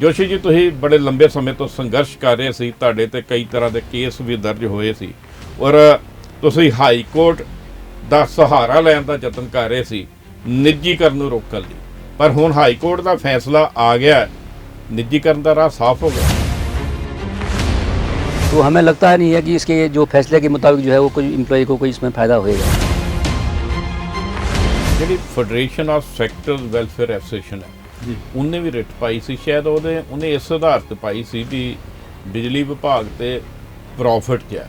जोशी जी तुसीं बड़े लंबे समय तो संघर्ष कर रहे सी, तुहाडे ते कई तरह के केस भी दर्ज होए सी और तुसीं हाई कोर्ट दा सहारा लैण दा यतन कर रहे सी निजीकरण नूं रोकण लई, पर हुण हाई कोर्ट दा फैसला आ गया, निजीकरण दा राह साफ हो गया। तो हमें लगता है नहीं है कि इसके जो फैसले के मुताबिक जो है वो कोई एम्प्लॉय को कोई इसमें फ़ायदा होएगा। जी federation of sector welfare association है उन्हें भी रिट पाई सी, शायद उन्हें इस आधार पर पाई सी भी बिजली विभाग ते प्रॉफिट च है,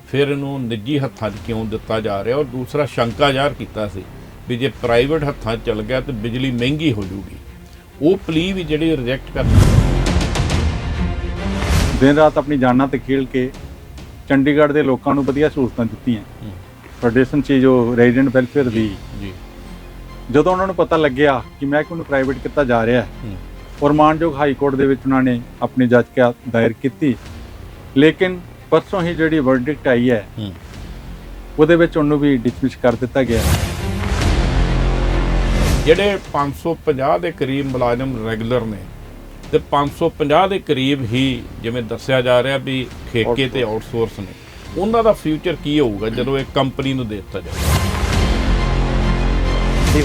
फिर इनू निजी हत्थां 'च क्यों दिता जा रहा, और दूसरा शंका ਜ਼ਾਹਰ कीता सी भी जे प्राइवेट हत्थां 'ਚ चल गया तो बिजली महंगी हो जूगी, वो प्ली भी जिहड़ी रिजैक्ट कर दिन रात अपनी जाना ते खेल के चंडीगढ़ के लोगों को वधिया सहूलतां दित्तियां। फेडरेशन च जो रेजिडेंट वैलफेयर दी ਜਦੋਂ ਉਹਨਾਂ ਨੂੰ ਪਤਾ ਲੱਗਿਆ ਕਿ ਮਹਿਕਮੇ ਨੂੰ ਪ੍ਰਾਈਵੇਟ ਕੀਤਾ ਜਾ ਰਿਹਾ ਹੈ ਔਰ ਮਾਨਯੋਗ ਹਾਈ ਕੋਰਟ ਦੇ ਵਿੱਚ ਉਹਨਾਂ ਨੇ ਆਪਣੀ ਯਾਚਕਾ ਦਾਇਰ ਕੀਤੀ, ਲੇਕਿਨ ਪਰਸੋਂ ਹੀ ਜਿਹੜੀ ਵਰਡਿਕਟ ਆਈ ਹੈ ਉਹਦੇ ਵਿੱਚ ਉਹਨੂੰ ਵੀ ਡਿਸਮਿਸ ਕਰ ਦਿੱਤਾ ਗਿਆ। ਜਿਹੜੇ 550 ਦੇ ਕਰੀਬ ਮੁਲਾਜ਼ਮ ਰੈਗੂਲਰ ਨੇ ਤੇ 550 ਦੇ ਕਰੀਬ ਹੀ ਜਿਵੇਂ ਦੱਸਿਆ ਜਾ ਰਿਹਾ ਵੀ ਠੇਕੇ ਤੇ ਆਊਟਸੋਰਸ ਨੇ, ਉਹਨਾਂ ਦਾ ਫਿਊਚਰ ਕੀ ਹੋਊਗਾ ਜਦੋਂ ਇਹ ਕੰਪਨੀ ਨੂੰ ਦੇ ਦਿੱਤਾ ਜਾਵੇ।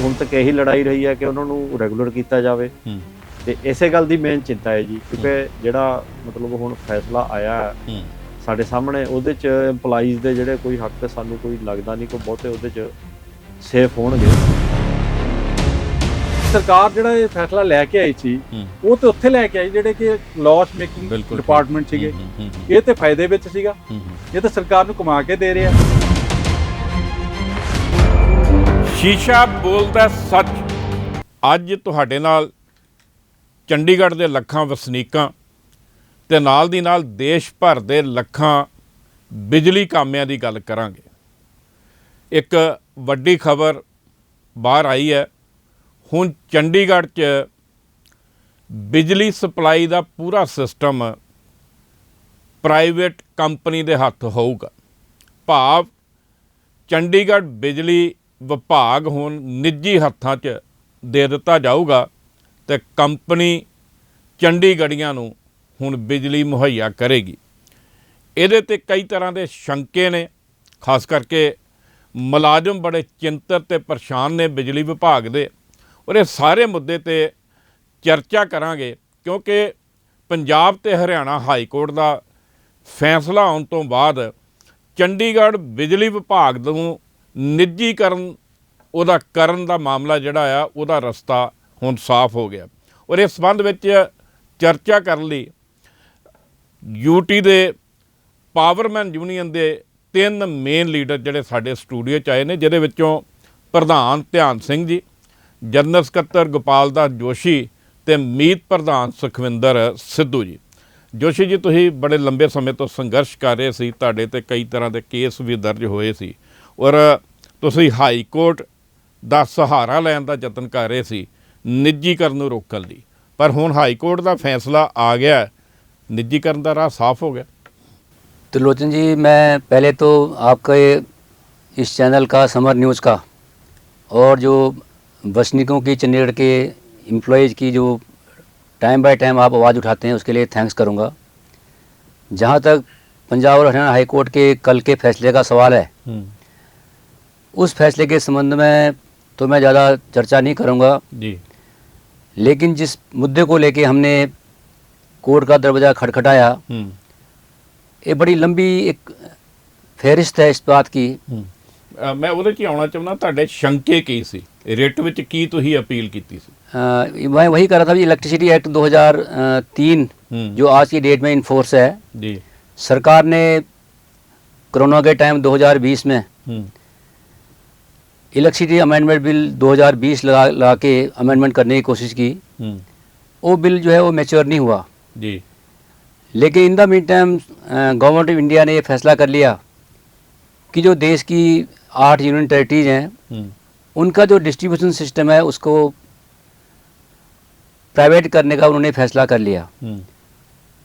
ਹੁਣ ਤੱਕ ਇਹੀ ਲੜਾਈ ਰਹੀ ਹੈ ਕਿ ਉਹਨਾਂ ਨੂੰ ਰੈਗੂਲਰ ਕੀਤਾ ਜਾਵੇ ਤੇ ਇਸੇ ਗੱਲ ਦੀ ਮੇਨ ਚਿੰਤਾ ਹੈ ਜੀ, ਕਿਉਂਕਿ ਜਿਹੜਾ ਮਤਲਬ ਹੁਣ ਫੈਸਲਾ ਆਇਆ ਸਾਡੇ ਸਾਹਮਣੇ ਉਹਦੇ 'ਚ EMPLOYEES ਦੇ ਜਿਹੜੇ ਕੋਈ ਹੱਕ ਸਾਨੂੰ ਕੋਈ ਲੱਗਦਾ ਨਹੀਂ ਕੋਈ ਬਹੁਤੇ ਉਹਦੇ 'ਚ ਸੇਫ ਹੋਣਗੇ। ਸਰਕਾਰ ਜਿਹੜਾ ਇਹ ਫੈਸਲਾ ਲੈ ਕੇ ਆਈ ਸੀ ਉਹ ਤੇ ਉੱਥੇ ਲੈ ਕੇ ਆਈ ਜਿਹੜੇ ਕਿ ਲਾਸ ਮੇਕਿੰਗ ਡਿਪਾਰਟਮੈਂਟ ਸੀਗੇ, ਇਹ ਤੇ ਫਾਇਦੇ ਵਿੱਚ ਸੀਗਾ, ਇਹ ਤਾਂ ਸਰਕਾਰ ਨੂੰ ਕਮਾ ਕੇ ਦੇ ਰਿਹਾ। शीशा बोलदा सच अज तुहाडे नाल चंडीगढ़ के लखां वसनीकां ते नाल दी नाल देश भर के लखां बिजली कामिਆਂ ਦੀ गल करांगे। एक वड्डी खबर बाहर आई है, हुण चंडीगढ़ च बिजली सप्लाई का पूरा सिस्टम प्राइवेट कंपनी के हत्थ होऊगा, भाव चंडीगढ़ बिजली विभाग हुण निजी हत्थां 'ਚ दे दिता जाऊगा तो कंपनी चंडीगढ़ियां नूं हुण बिजली मुहैया करेगी। इहदे ते कई तरह के शंके ने, खास करके मुलाजम बड़े चिंतित ते परेशान ने बिजली विभाग दे, और ये सारे मुद्दे ते चर्चा करांगे क्योंकि पंजाब ते हरियाणा हाई कोर्ट का फैसला आउण तो बाद चंडीगढ़ बिजली विभाग नूं निजीकरण ਉਹਦਾ ਕਰਨ ਦਾ ਮਾਮਲਾ ਜਿਹੜਾ ਆ ਉਹਦਾ ਰਸਤਾ ਹੁਣ ਸਾਫ਼ ਹੋ ਗਿਆ। ਔਰ ਇਸ ਸੰਬੰਧ ਵਿੱਚ ਚਰਚਾ ਕਰਨ ਲਈ ਯੂਟੀ ਦੇ ਪਾਵਰਮੈਨ ਯੂਨੀਅਨ ਦੇ 3 ਮੇਨ ਲੀਡਰ ਜਿਹੜੇ ਸਾਡੇ ਸਟੂਡੀਓ 'ਚ ਆਏ ਨੇ, ਜਿਹਦੇ ਵਿੱਚੋਂ ਪ੍ਰਧਾਨ ਧਿਆਨ ਸਿੰਘ ਜੀ, ਜਨਰਲ ਸਕੱਤਰ ਗੋਪਾਲ ਦਾਸ ਜੋਸ਼ੀ ਤੇ ਮੀਤ ਪ੍ਰਧਾਨ ਸੁਖਵਿੰਦਰ ਸਿੱਧੂ ਜੀ। ਜੋਸ਼ੀ ਜੀ ਤੁਸੀਂ ਬੜੇ ਲੰਬੇ ਸਮੇਂ ਤੋਂ ਸੰਘਰਸ਼ ਕਰ ਰਹੇ ਸੀ, ਤੁਹਾਡੇ ਤੇ ਕਈ ਤਰ੍ਹਾਂ ਦੇ ਕੇਸ ਵੀ ਦਰਜ ਹੋਏ ਸੀ ਔਰ ਤੁਸੀਂ ਹਾਈ ਕੋਰਟ ਦਾ ਸਹਾਰਾ ਲੈਣ ਦਾ ਯਤਨ ਕਰ ਰਹੇ ਸੀ ਨਿੱਜੀਕਰਨ ਨੂੰ ਰੋਕਣ ਲਈ, ਪਰ ਹੁਣ ਹਾਈ ਕੋर्ट ਦਾ फैसला आ गया, निजीकरण का राह साफ हो गया। तो लोचन जी, मैं पहले तो आपके इस चैनल का समर न्यूज़ का और जो वसनीकों की चंडीगढ़ के एम्प्लॉयज़ की जो टाइम बाय टाइम आप आवाज़ उठाते हैं उसके लिए थैंक्स करूँगा। जहाँ तक पंजाब और हरियाणा हाई कोर्ट के कल के फैसले का सवाल है, उस फैसले के संबंध में तो मैं ज़्यादा चर्चा नहीं करूँगा जी, लेकिन जिस मुद्दे को लेके हमने कोर्ट का दरवाज़ा खटखटाया, ये बड़ी लंबी एक फहरिस्त है इस बात की। मैं ਉਹਦੇ 'ਚ ਆਉਣਾ ਚਾਹੁੰਦਾ, ਤੁਹਾਡੇ ਸ਼ੰਕੇ ਕੀ ਸੀ, ਰਿਟ ਵਿੱਚ ਕੀ ਤੁਸੀਂ ਅਪੀਲ ਕੀਤੀ ਸੀ? मैं वही कर रहा था, इलेक्ट्रिसिटी एक्ट 2003 जो आज की डेट में इन्फोर्स है जी, सरकार ने कोरोना के टाइम 2020 में इलेक्ट्रिसिटी अमेंडमेंट बिल 2020 लगा के अमेंडमेंट करने की कोशिश की। वो बिल जो है वो मैच्योर नहीं हुआ जी, लेकिन in the mean time government of India ने ये फैसला कर लिया कि जो देश की 8 यूनियन टेरिटरीज हैं उनका जो डिस्ट्रीब्यूशन सिस्टम है उसको प्राइवेट करने का उन्होंने फैसला कर लिया।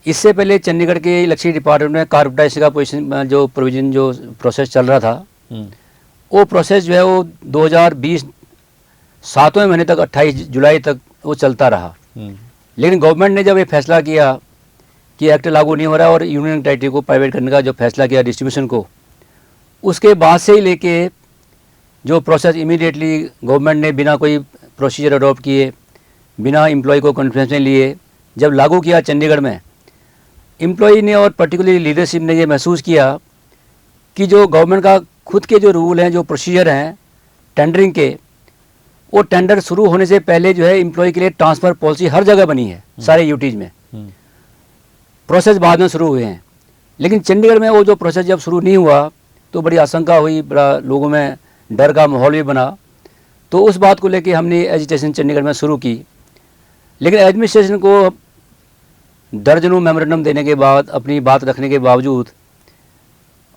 इससे पहले चंडीगढ़ के इलेक्ट्रिसिटी डिपार्टमेंट में कार्पोरेटाइजेशन का पोजीशन जो प्रोविजन जो प्रोसेस चल रहा था, वो प्रोसेस जो है वो 2020 7वें महीने तक 28 जुलाई तक वो चलता रहा। लेकिन गवर्नमेंट ने जब ये फैसला किया कि एक्ट लागू नहीं हो रहा और यूनियन टेरिटरी को प्राइवेट करने का जो फैसला किया डिस्ट्रीब्यूशन को, उसके बाद से ही लेके जो प्रोसेस इमीडिएटली गवर्नमेंट ने बिना कोई प्रोसीजर अडॉप्ट किए, बिना एम्प्लॉय को कॉन्फ्रेंस में लिए जब लागू किया चंडीगढ़ में, एम्प्लॉय ने और पर्टिकुलरली लीडरशिप ने ये महसूस किया कि जो गवर्नमेंट का खुद के जो रूल हैं, जो प्रोसीजर हैं टेंडरिंग के, वो टेंडर शुरू होने से पहले जो है एम्प्लॉय के लिए ट्रांसफ़र पॉलिसी हर जगह बनी है, सारे यूटीज में। प्रोसेस बाद में शुरू हुए हैं, लेकिन चंडीगढ़ में वो जो प्रोसेस जब शुरू नहीं हुआ तो बड़ी आशंका हुई, बड़ा लोगों में डर का माहौल भी बना। तो उस बात को लेके हमने एजिटेशन चंडीगढ़ में शुरू की, लेकिन एडमिनिस्ट्रेशन को दर्जनों मेमोरेंडम देने के बाद, अपनी बात रखने के बावजूद,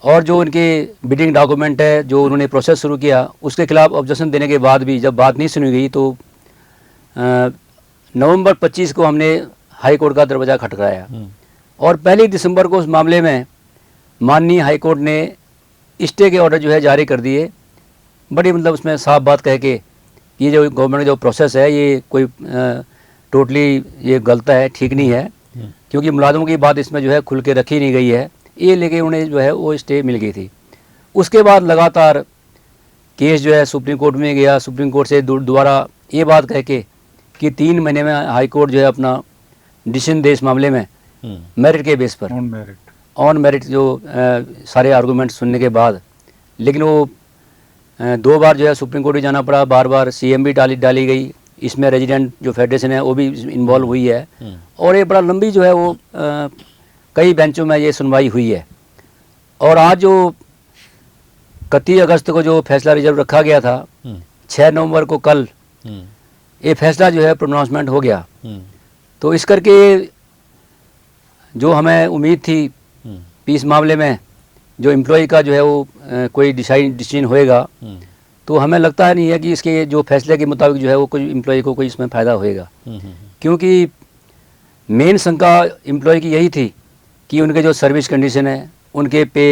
और जो उनके बिडिंग डॉक्यूमेंट है जो उन्होंने प्रोसेस शुरू किया उसके खिलाफ ऑब्जेक्शन देने के बाद भी जब बात नहीं सुनी गई, तो नवंबर 25 को हमने हाई कोर्ट का दरवाज़ा खटखटाया और 1 दिसंबर को उस मामले में माननीय हाई कोर्ट ने स्टे के ऑर्डर जो है जारी कर दिए। बड़ी मतलब उसमें साफ बात कह के ये जो गवर्नमेंट का जो प्रोसेस है ये कोई टोटली ये गलत है, ठीक नहीं है, क्योंकि मुलाजमों की बात इसमें जो है खुल के रखी नहीं गई है, ये लेके उन्हें जो है वो स्टे मिल गई थी। उसके बाद लगातार केस जो है सुप्रीम कोर्ट में गया, सुप्रीम कोर्ट से दोबारा ये बात कह के कि 3 महीने में हाई कोर्ट जो है अपना डिसीजन दे इस मामले में मेरिट के बेस पर, ऑन मेरिट जो सारे आर्गूमेंट सुनने के बाद। लेकिन वो 2 बार जो है सुप्रीम कोर्ट भी जाना पड़ा, बार सीएम भी डाली गई, इसमें रेजिडेंट जो फेडरेशन है वो भी इन्वॉल्व हुई है, और ये बड़ा लंबी जो है वो कई बेंचों में ये सुनवाई हुई है। और आज जो 31 अगस्त को जो फैसला रिजर्व रखा गया था, 6 नवंबर को कल ये फैसला जो है प्रोनाउंसमेंट हो गया। तो इस करके जो हमें उम्मीद थी इस मामले में जो एम्प्लॉय का जो है वो कोई डिसीजन होएगा, तो हमें लगता नहीं है कि इसके जो फैसले के मुताबिक जो है वो कोई एम्प्लॉय को कोई इसमें फ़ायदा होएगा, क्योंकि मेन शंका एम्प्लॉय की यही थी कि उनके जो सर्विस कंडीशन है, उनके पे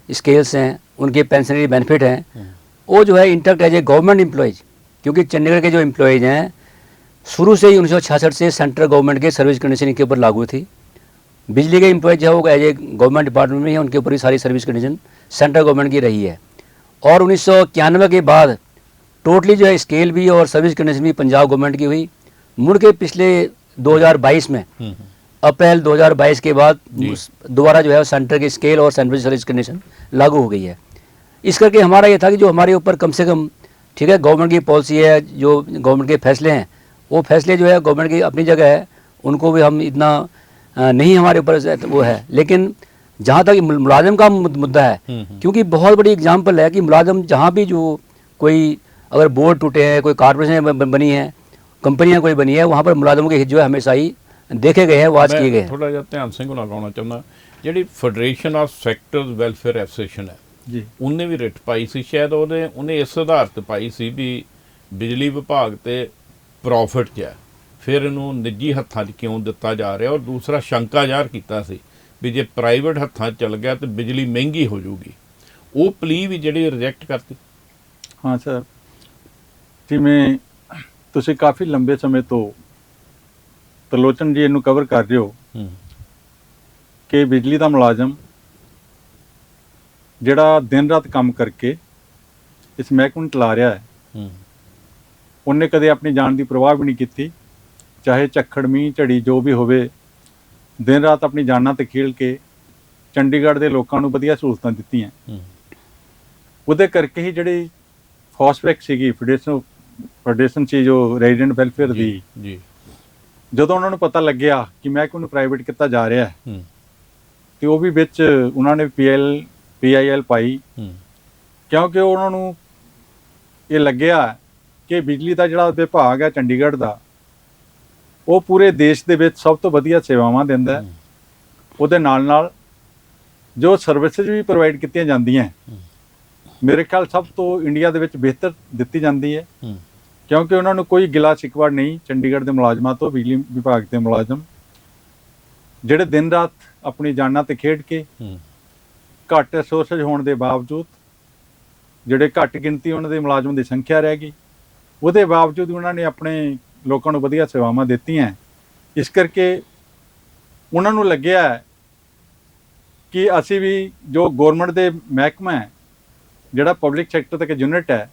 स्केल्स हैं, उनके पेंशनरी बेनिफिट हैं, वो जो है intact as a government employees, क्योंकि चंडीगढ़ के जो एम्प्लॉयज़ हैं शुरू से ही 1966 से सेंट्रल गवर्नमेंट के सर्विस कंडीशन इनके ऊपर लागू थी। बिजली के एम्प्लॉयज जो है वो एज ए गवर्नमेंट डिपार्टमेंट में है, उनके ऊपर ही सारी सर्विस कंडीशन सेंट्रल गवर्नमेंट की रही है। और 1991 के बाद टोटली जो है स्केल भी और सर्विस कंडीशन भी पंजाब गवर्नमेंट की हुई। मुड़ के पिछले 2022 में अप्रैल 2022 के बाद दोबारा जो है सेंटर के स्केल और सेंट्रल सर्विस कंडीशन लागू हो गई है। इस करके हमारा ये था कि जो हमारे ऊपर कम से कम, ठीक है, गवर्नमेंट की पॉलिसी है, जो गवर्नमेंट के फैसले हैं, वो फैसले जो है गवर्नमेंट की अपनी जगह है, उनको भी हम इतना नहीं हमारे ऊपर वो है। लेकिन जहाँ तक मुलाजिम का मुद्दा है, क्योंकि बहुत बड़ी एग्जांपल है कि मुलाजिम जहाँ भी जो कोई अगर बोर्ड टूटे हैं, कोई कारपोरेशन बनी है, कंपनियां कोई बनी है, वहाँ पर मुलाजिमों के हित जो है हमेशा ही देखे गए हैं, वाच किए गए हैं। थोड़ा जिहा ध्यान ਸਿੰਘ ਲਗਾਉਣਾ ਚਾਹੁੰਦਾ, ਜਿਹੜੀ federation of sectors welfare association ਹੈ ਜੀ, ਉਹਨੇ ਵੀ ਰਿਟ ਪਾਈ ਸੀ, ਸ਼ਾਇਦ ਉਹਨੇ ਇਸ ਆਧਾਰ ਤੇ ਪਾਈ ਸੀ ਵੀ ਬਿਜਲੀ ਵਿਭਾਗ ਤੇ ਪ੍ਰੋਫਿਟ 'ਚ ਹੈ, ਫਿਰ ਇਹਨੂੰ ਨਿੱਜੀ ਹੱਥਾਂ 'ਚ ਕਿਉਂ ਦਿੱਤਾ ਜਾ ਰਿਹਾ, ਔਰ ਦੂਸਰਾ ਸ਼ੰਕਾ ਜ਼ਾਹਰ ਕੀਤਾ ਸੀ ਵੀ ਜੇ ਪ੍ਰਾਈਵੇਟ ਹੱਥਾਂ 'ਚ ਚੱਲ ਗਿਆ ਤਾਂ ਬਿਜਲੀ ਮਹਿੰਗੀ ਹੋ ਜਾਊਗੀ। ਉਹ ਪਲੀ ਵੀ ਜਿਹੜੀ ਰਿਜੈਕਟ ਕਰਤੀ। ਹਾਂ ਸਰ, ਜਿਵੇਂ ਤੁਸੀਂ ਕਾਫੀ ਲੰਬੇ ਸਮੇਂ ਤੋਂ ਤਰਲੋਚਨ ਜੀ ਇਹਨੂੰ ਕਵਰ ਕਰ ਰਹੇ ਹੋ ਕਿ ਬਿਜਲੀ ਦਾ ਮੁਲਾਜ਼ਮ ਜਿਹੜਾ ਦਿਨ ਰਾਤ ਕੰਮ ਕਰਕੇ ਇਸ ਮਹਿਕਮੇ ਨੂੰ ਚਲਾ ਰਿਹਾ ਹੈ, ਉਹਨੇ ਕਦੇ ਆਪਣੀ ਜਾਨ ਦੀ ਪਰਵਾਹ ਵੀ ਨਹੀਂ ਕੀਤੀ, ਚਾਹੇ ਝੱਖੜ ਮੀਂਹ ਝੜੀ ਜੋ ਵੀ ਹੋਵੇ, ਦਿਨ ਰਾਤ ਆਪਣੀ ਜਾਨਾਂ ਤੇ ਖੇਲ ਕੇ ਚੰਡੀਗੜ੍ਹ ਦੇ ਲੋਕਾਂ ਨੂੰ ਵਧੀਆ ਸਹੂਲਤਾਂ ਦਿੱਤੀਆਂ। ਉਹਦੇ ਕਰਕੇ ਹੀ ਜਿਹੜੀ ਫੌਸਫੈਕ ਸੀਗੀ ਫੈਡਰੇਸ਼ਨ ਸੀ ਜੋ ਰੈਜ਼ੀਡੈਂਟ ਵੈਲਫੇਅਰ ਦੀ, ਜਦੋਂ ਉਹਨਾਂ ਨੂੰ ਪਤਾ ਲੱਗਿਆ ਕਿ ਮਹਿਕਮੇ ਨੂੰ ਪ੍ਰਾਈਵੇਟ ਕੀਤਾ ਜਾ ਰਿਹਾ ਹੈ, ਤੇ ਉਹ ਵੀ ਵਿੱਚ ਉਹਨਾਂ ਨੇ PIL ਪਾਈ, ਕਿਉਂਕਿ ਉਹਨਾਂ ਨੂੰ ਇਹ ਲੱਗਿਆ ਕਿ ਬਿਜਲੀ ਦਾ ਜਿਹੜਾ ਵਿਭਾਗ ਹੈ ਚੰਡੀਗੜ੍ਹ ਦਾ, ਉਹ ਪੂਰੇ ਦੇਸ਼ ਦੇ ਵਿੱਚ ਸਭ ਤੋਂ ਵਧੀਆ ਸੇਵਾਵਾਂ ਦਿੰਦਾ ਹੈ। ਉਹਦੇ ਨਾਲ ਨਾਲ ਜੋ ਸਰਵਿਸਿਜ਼ ਵੀ ਪ੍ਰੋਵਾਈਡ ਕੀਤੀਆਂ ਜਾਂਦੀਆਂ, ਮੇਰੇ ਖਿਆਲ ਸਭ ਤੋਂ ਇੰਡੀਆ ਦੇ ਵਿੱਚ ਬਿਹਤਰ ਦਿੱਤੀ ਜਾਂਦੀ ਹੈ, ਕਿਉਂਕਿ ਉਹਨਾਂ ਨੂੰ ਕੋਈ ਗਿਲਾ ਸ਼ਿਕਵਾ ਨਹੀਂ ਚੰਡੀਗੜ੍ਹ ਦੇ ਮੁਲਾਜ਼ਮਾਂ ਤੋਂ। ਬਿਜਲੀ ਵਿਭਾਗ ਦੇ ਮੁਲਾਜ਼ਮ ਜਿਹੜੇ ਦਿਨ ਰਾਤ ਆਪਣੀ ਜਾਨਾਂ ਤੇ ਖੇਡ ਕੇ ਘੱਟ ਰਿਸੋਰਸਿਸ ਹੋਣ ਦੇ ਬਾਵਜੂਦ, ਜਿਹੜੇ ਘੱਟ ਗਿਣਤੀ ਉਹਨਾਂ ਦੇ ਮੁਲਾਜ਼ਮਾਂ ਦੀ ਸੰਖਿਆ ਰਹਿ ਗਈ, ਉਹਦੇ ਬਾਵਜੂਦ ਉਹਨਾਂ ਨੇ ਆਪਣੇ ਲੋਕਾਂ ਨੂੰ ਵਧੀਆ ਸੇਵਾਵਾਂ ਦਿੱਤੀਆਂ। ਇਸ ਕਰਕੇ ਉਹਨਾਂ ਨੂੰ ਲੱਗਿਆ ਹੈ ਕਿ ਅਸੀਂ ਵੀ ਜੋ ਗਵਰਨਮੈਂਟ ਦੇ ਮਹਿਕਮਾ ਹੈ, ਜਿਹੜਾ ਪਬਲਿਕ ਸੈਕਟਰ ਤੱਕ ਯੂਨਿਟ ਹੈ,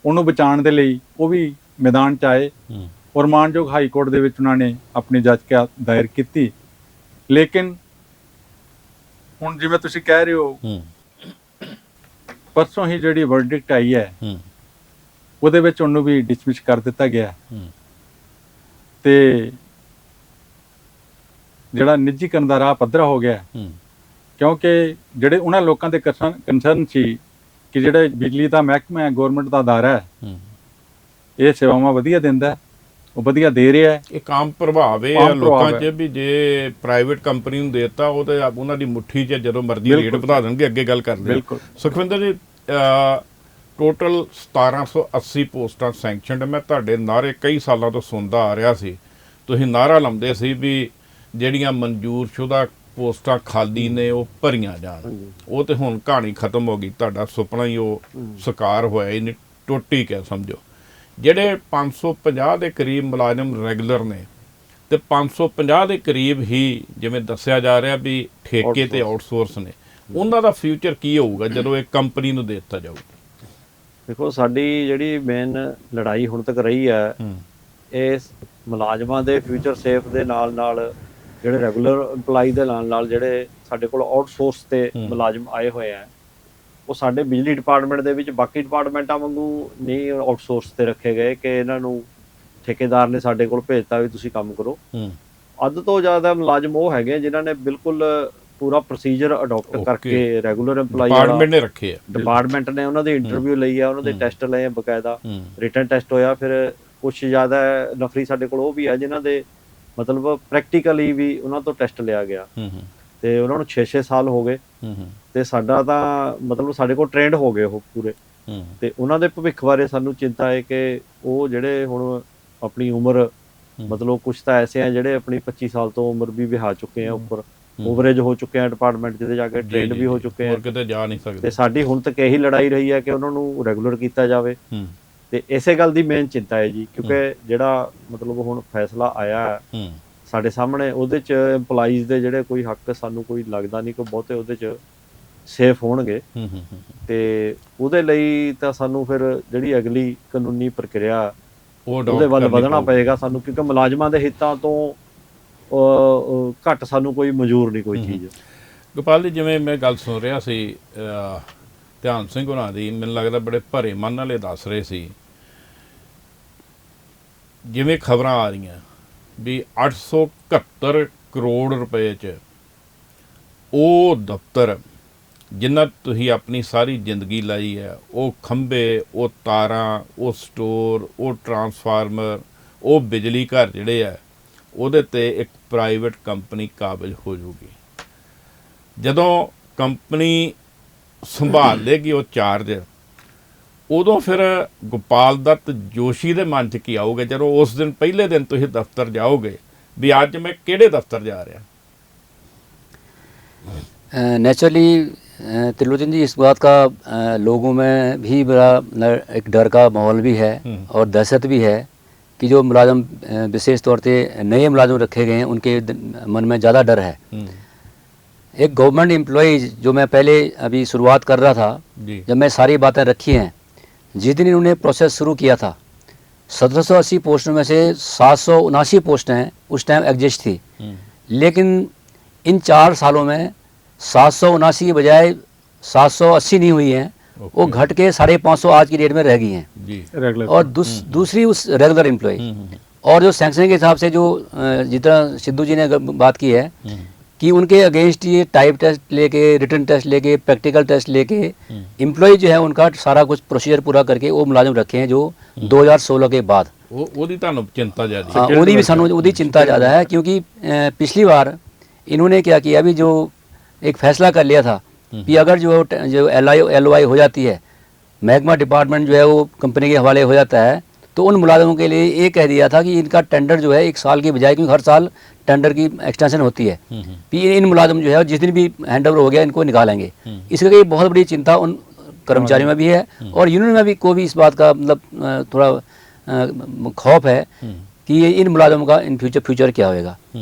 ਉਹਨੂੰ ਬਚਾਉਣ ਦੇ ਲਈ ਉਹ ਵੀ ਮੈਦਾਨ 'ਚ ਆਏ ਔਰ ਮਾਨਯੋਗ ਹਾਈ ਕੋਰਟ ਦੇ ਵਿੱਚ ਉਹਨਾਂ ਨੇ ਆਪਣੀ ਯਾਚਕਾ ਦਾਇਰ ਕੀਤੀ। ਲੇਕਿਨ ਹੁਣ ਜਿਵੇਂ ਤੁਸੀਂ ਕਹਿ ਰਹੇ ਹੋ, ਪਰਸੋਂ ਹੀ ਜਿਹੜੀ ਵਰਡਿਕਟ ਆਈ ਹੈ ਉਹਦੇ ਵਿੱਚ ਉਹਨੂੰ ਵੀ ਡਿਸਮਿਸ ਕਰ ਦਿੱਤਾ ਗਿਆ ਤੇ ਜਿਹੜਾ ਨਿੱਜੀਕਰਨ ਦਾ ਰਾਹ ਪੱਧਰਾ ਹੋ ਗਿਆ, ਕਿਉਂਕਿ ਜਿਹੜੇ ਉਹਨਾਂ ਲੋਕਾਂ ਦੇ ਕੰਸਰਨ ਸੀ ਕਿ ਜਿਹੜੇ ਬਿਜਲੀ ਦਾ ਮਹਿਕਮਾ ਹੈ, ਗਵਰਨਮੈਂਟ ਦਾ ਅਦਾਰਾ ਹੈ, ਇਹ ਸੇਵਾਵਾਂ ਵਧੀਆ ਦਿੰਦਾ ਹੈ, ਉਹ ਵਧੀਆ ਦੇ ਰਿਹਾ ਹੈ। ਇੱਕ ਆਮ ਪ੍ਰਭਾਵ ਇਹ ਹੈ ਲੋਕਾਂ 'ਚ ਵੀ ਜੇ ਪ੍ਰਾਈਵੇਟ ਕੰਪਨੀ ਨੂੰ ਦੇਤਾ ਉਹ ਤੇ ਉਹਨਾਂ ਦੀ ਮੁੱਠੀ 'ਚ ਜਦੋਂ ਮਰਜ਼ੀ ਰੇਟ ਵਧਾ ਦੇਣਗੇ। ਅੱਗੇ ਗੱਲ ਕਰਦੇ ਬਿਲਕੁਲ ਸੁਖਵਿੰਦਰ ਜੀ, ਟੋਟਲ 1780 ਪੋਸਟਾਂ ਸੈਂਕਸ਼ਨਡ। ਮੈਂ ਤੁਹਾਡੇ ਨਾਅਰੇ ਕਈ ਸਾਲਾਂ ਤੋਂ ਸੁਣਦਾ ਆ ਰਿਹਾ ਸੀ, ਤੁਸੀਂ ਨਾਅਰਾ ਲਾਉਂਦੇ ਸੀ ਵੀ ਜਿਹੜੀਆਂ ਮਨਜ਼ੂਰਸ਼ੁਦਾ ਪੋਸਟਾਂ ਖਾਲੀ ਨੇ ਉਹ ਭਰੀਆਂ ਜਾਣ। ਉਹ ਤੇ ਹੁਣ ਕਹਾਣੀ ਖਤਮ ਹੋ ਗਈ, ਤੁਹਾਡਾ ਸੁਪਨਾ ਹੀ ਉਹ ਸਾਕਾਰ ਹੋਇਆ ਹੀ ਨਹੀਂ, ਟੁੱਟ ਹੀ ਕਹਿ ਸਮਝੋ। ਜਿਹੜੇ 550 ਦੇ ਕਰੀਬ ਮੁਲਾਜ਼ਮ ਰੈਗੂਲਰ ਨੇ ਤੇ 550 ਦੇ ਕਰੀਬ ਹੀ ਜਿਵੇਂ ਦੱਸਿਆ ਜਾ ਰਿਹਾ ਵੀ ਠੇਕੇ ਤੇ ਆਊਟਸੋਰਸ ਨੇ, ਉਹਨਾਂ ਦਾ ਫਿਊਚਰ ਕੀ ਹੋਊਗਾ ਜਦੋਂ ਇਹ ਕੰਪਨੀ ਨੂੰ ਦੇ ਦਿੱਤਾ ਜਾਊਗਾ? ਦੇਖੋ, ਸਾਡੀ ਜਿਹੜੀ ਮੇਨ ਲੜਾਈ ਹੁਣ ਤੱਕ ਰਹੀ ਹੈ ਇਸ ਮੁਲਾਜ਼ਮਾਂ ਦੇ ਫਿਊਚਰ ਸੇਫ ਦੇ ਨਾਲ ਨਾਲ ਜਿਹੜੇ ਰੈਗੂਲਰ EMPLOYE ਦੇ ਨਾਲ ਨਾਲ ਜਿਹੜੇ ਸਾਡੇ ਕੋਲ ਆਊਟਸੋਰਸ ਤੇ ਮੁਲਾਜ਼ਮ ਆਏ ਹੋਏ ਆ, ਉਹ ਸਾਡੇ ਬਿਜਲੀ ਡਿਪਾਰਟਮੈਂਟ ਦੇ ਵਿੱਚ ਬਾਕੀ ਡਿਪਾਰਟਮੈਂਟਾਂ ਵਾਂਗੂ ਨਹੀਂ ਆਊਟਸੋਰਸ ਤੇ ਰੱਖੇ ਗਏ ਕਿ ਇਹਨਾਂ ਨੂੰ ਠੇਕੇਦਾਰ ਨੇ ਸਾਡੇ ਕੋਲ ਭੇਜਤਾ ਵੀ ਤੁਸੀਂ ਕੰਮ ਕਰੋ। ਅੱਧ ਤੋਂ ਜ਼ਿਆਦਾ ਮੁਲਾਜ਼ਮ ਉਹ ਹੈਗੇ ਜਿਨ੍ਹਾਂ ਨੇ ਬਿਲਕੁਲ ਪੂਰਾ ਪ੍ਰੋਸੀਜਰ ਅਡਾਪਟ ਕਰਕੇ ਰੈਗੂਲਰ EMPLOYE ਡਿਪਾਰਟਮੈਂਟ ਨੇ ਰੱਖੇ ਆ, ਡਿਪਾਰਟਮੈਂਟ ਨੇ ਉਹਨਾਂ ਦੇ ਇੰਟਰਵਿਊ ਲਈ ਆ, ਉਹਨਾਂ ਦੇ ਟੈਸਟ ਲਏ ਆ, ਬਕਾਇਦਾ ਰਿਟਨ ਟੈਸਟ ਹੋਇਆ। ਫਿਰ ਕੁਛ ਜ਼ਿਆਦਾ ਨਫਰੀ ਸਾਡੇ ਕੋਲ ਉਹ ਵੀ ਹੈ ਜਿਨ੍ਹਾਂ ਦੇ ਮਤਲਬ ਪ੍ਰੈਕਟੀਕਲੀ ਵੀ ਉਹਨਾਂ ਤੋਂ ਟੈਸਟ ਲਿਆ ਗਿਆ ਤੇ ਉਹਨਾਂ ਨੂੰ 6-6 ਸਾਲ ਹੋ ਗਏ ਤੇ ਸਾਡਾ ਤਾਂ ਮਤਲਬ ਸਾਡੇ ਕੋਲ ਟ੍ਰੇਨਡ ਹੋ ਗਏ ਉਹ ਪੂਰੇ। ਤੇ ਉਹਨਾਂ ਦੇ ਭਵਿੱਖ ਬਾਰੇ ਸਾਨੂੰ ਚਿੰਤਾ ਹੈ ਕਿ ਉਹ ਜਿਹੜੇ ਹੁਣ ਆਪਣੀ ਉਮਰ ਮਤਲਬ ਕੁਛ ਤਾਂ ਐਸੇ ਆ ਜਿਹੜੇ ਆਪਣੀ 25 ਸਾਲ ਤੋਂ ਉਮਰ ਵੀ ਵਿਹਾ ਚੁੱਕੇ ਆ, ਉੱਪਰ ਓਵਰੇਜ ਹੋ ਚੁੱਕੇ ਆ ਡਿਪਾਰਟਮੈਂਟ ਜਿਹਦੇ ਜਾ ਕੇ ਟ੍ਰੇਨਡ ਵੀ ਹੋ ਚੁੱਕੇ ਆ, ਕਿਤੇ ਜਾ ਨਹੀਂ ਸਕਦੇ। ਤੇ ਸਾਡੀ ਹੁਣ ਤੱਕ ਇਹੀ ਲੜਾਈ ਰਹੀ ਹੈ ਕਿ ਉਹਨਾਂ ਨੂੰ ਰੈਗੂਲਰ ਕੀਤਾ ਜਾਵੇ ਤੇ ਇਸੇ ਗੱਲ ਦੀ ਮੇਨ ਚਿੰਤਾ ਹੈ ਜੀ, ਕਿਉਂਕਿ ਜਿਹੜਾ ਮਤਲਬ ਹੁਣ ਫੈਸਲਾ ਆਇਆ ਹੈ ਸਾਡੇ ਸਾਹਮਣੇ, ਉਹਦੇ 'ਚ EMPLOYEES ਦੇ ਜਿਹੜੇ ਕੋਈ ਹੱਕ ਸਾਨੂੰ ਕੋਈ ਲੱਗਦਾ ਨਹੀਂ ਕਿ ਬਹੁਤੇ ਉਹਦੇ 'ਚ ਸੇਫ ਹੋਣਗੇ ਤੇ ਉਹਦੇ ਲਈ ਤਾਂ ਸਾਨੂੰ ਫਿਰ ਜਿਹੜੀ ਅਗਲੀ ਕਾਨੂੰਨੀ ਪ੍ਰਕਿਰਿਆ ਉਹਦੇ ਵੱਲ ਵਧਣਾ ਪਏਗਾ ਸਾਨੂੰ, ਕਿਉਂਕਿ ਮੁਲਾਜ਼ਮਾਂ ਦੇ ਹਿੱਤਾਂ ਤੋਂ ਘੱਟ ਸਾਨੂੰ ਕੋਈ ਮਨਜ਼ੂਰ ਨਹੀਂ ਕੋਈ ਚੀਜ਼। ਗੋਪਾਲ ਜੀ, ਜਿਵੇਂ ਮੈਂ ਗੱਲ ਸੁਣ ਰਿਹਾ ਸੀ ਧਿਆਨ ਸਿੰਘ ਹੋਰਾਂ ਦੀ, ਮੈਨੂੰ ਲੱਗਦਾ ਬੜੇ ਭਰੇ ਮਨ ਵਾਲੇ ਦੱਸ ਰਹੇ ਸੀ, ਜਿਵੇਂ ਖਬਰਾਂ ਆ ਰਹੀਆਂ ਵੀ 871 ਕਰੋੜ ਰੁਪਏ 'ਚ ਉਹ ਦਫ਼ਤਰ ਜਿੰਨਾ ਤੁਸੀਂ ਆਪਣੀ ਸਾਰੀ ਜ਼ਿੰਦਗੀ ਲਾਈ ਹੈ, ਉਹ ਖੰਭੇ, ਉਹ ਤਾਰਾਂ, ਉਹ ਸਟੋਰ, ਉਹ ਟਰਾਂਸਫਾਰਮਰ, ਉਹ ਬਿਜਲੀ ਘਰ ਜਿਹੜੇ ਆ, ਉਹਦੇ 'ਤੇ ਇੱਕ ਪ੍ਰਾਈਵੇਟ ਕੰਪਨੀ ਕਾਬਜ਼ ਹੋ ਜੂਗੀ। ਜਦੋਂ ਕੰਪਨੀ ਸੰਭਾਲ ਲੇਗੀ ਉਹ ਚਾਰਜ, ਉਦੋਂ ਫਿਰ ਗੋਪਾਲ ਦੱਤ ਜੋਸ਼ੀ ਦੇ ਮਨ 'ਚ ਕੀ ਆਊਗਾ ਜਦੋਂ ਉਸ ਦਿਨ ਪਹਿਲੇ ਦਿਨ ਤੁਸੀਂ ਦਫ਼ਤਰ ਜਾਓਗੇ ਵੀ ਅੱਜ ਮੈਂ ਕਿਹੜੇ ਦਫ਼ਤਰ ਜਾ ਰਿਹਾ? नेचुरली त्रिलोचन जी, इस बात का लोगों में भी बड़ा एक डर का माहौल भी है और दहशत भी है कि जो मुलाजम विशेष तौर पे नए मुलाजम रखे गए हैं उनके मन में ज़्यादा डर है। एक गवर्नमेंट एम्प्लॉयज़ जो मैं पहले अभी शुरुआत कर रहा था, जब मैं सारी बातें रखी हैं, जिस दिन इन्होंने प्रोसेस शुरू किया था 1780 पोस्टों में से 779 पोस्टें उस टाइम एग्जिस्ट थी, लेकिन इन 4 सालों में 779 की बजाय 780 नहीं हुई हैं, वो घट के 550 आज की डेट में रह गई हैं। और दूसरी उस रेगुलर एम्प्लॉय और जो सैंक्शन के हिसाब से जो जितना सिद्धू जी ने बात की है कि उनके अगेंस्ट ये टाइप टेस्ट लेके, रिटन टेस्ट लेके, प्रैक्टिकल टेस्ट लेके एम्प्लॉय जो है उनका सारा कुछ प्रोसीजर पूरा करके वो मुलाजिम रखे हैं जो 2016 के बाद। ਉਹਦੀ ਤੁਹਾਨੂੰ ਚਿੰਤਾ ਜ਼ਿਆਦਾ? हाँ, ਉਹਦੀ भी सानू ਉਹਦੀ चिंता ज़्यादा है, क्योंकि पिछली बार इन्होंने क्या किया, अभी जो एक फैसला कर लिया था कि अगर जो LOI हो जाती है, महकमा डिपार्टमेंट जो है वो कंपनी के हवाले हो जाता है, तो उन मुलाजमों के लिए ये कह दिया था कि इनका टेंडर जो है 1 साल की बजाय, क्योंकि हर साल टेंडर की एक्सटेंशन होती है, कि इन मुलाजम जो है जिस दिन भी हैंड ओवर हो गया इनको निकालेंगे। इसके बहुत बड़ी चिंता उन कर्मचारियों में भी है और यूनियन में भी को भी इस बात का मतलब थोड़ा खौफ है कि ये इन मुलाजमों का इन फ्यूचर क्या होएगा।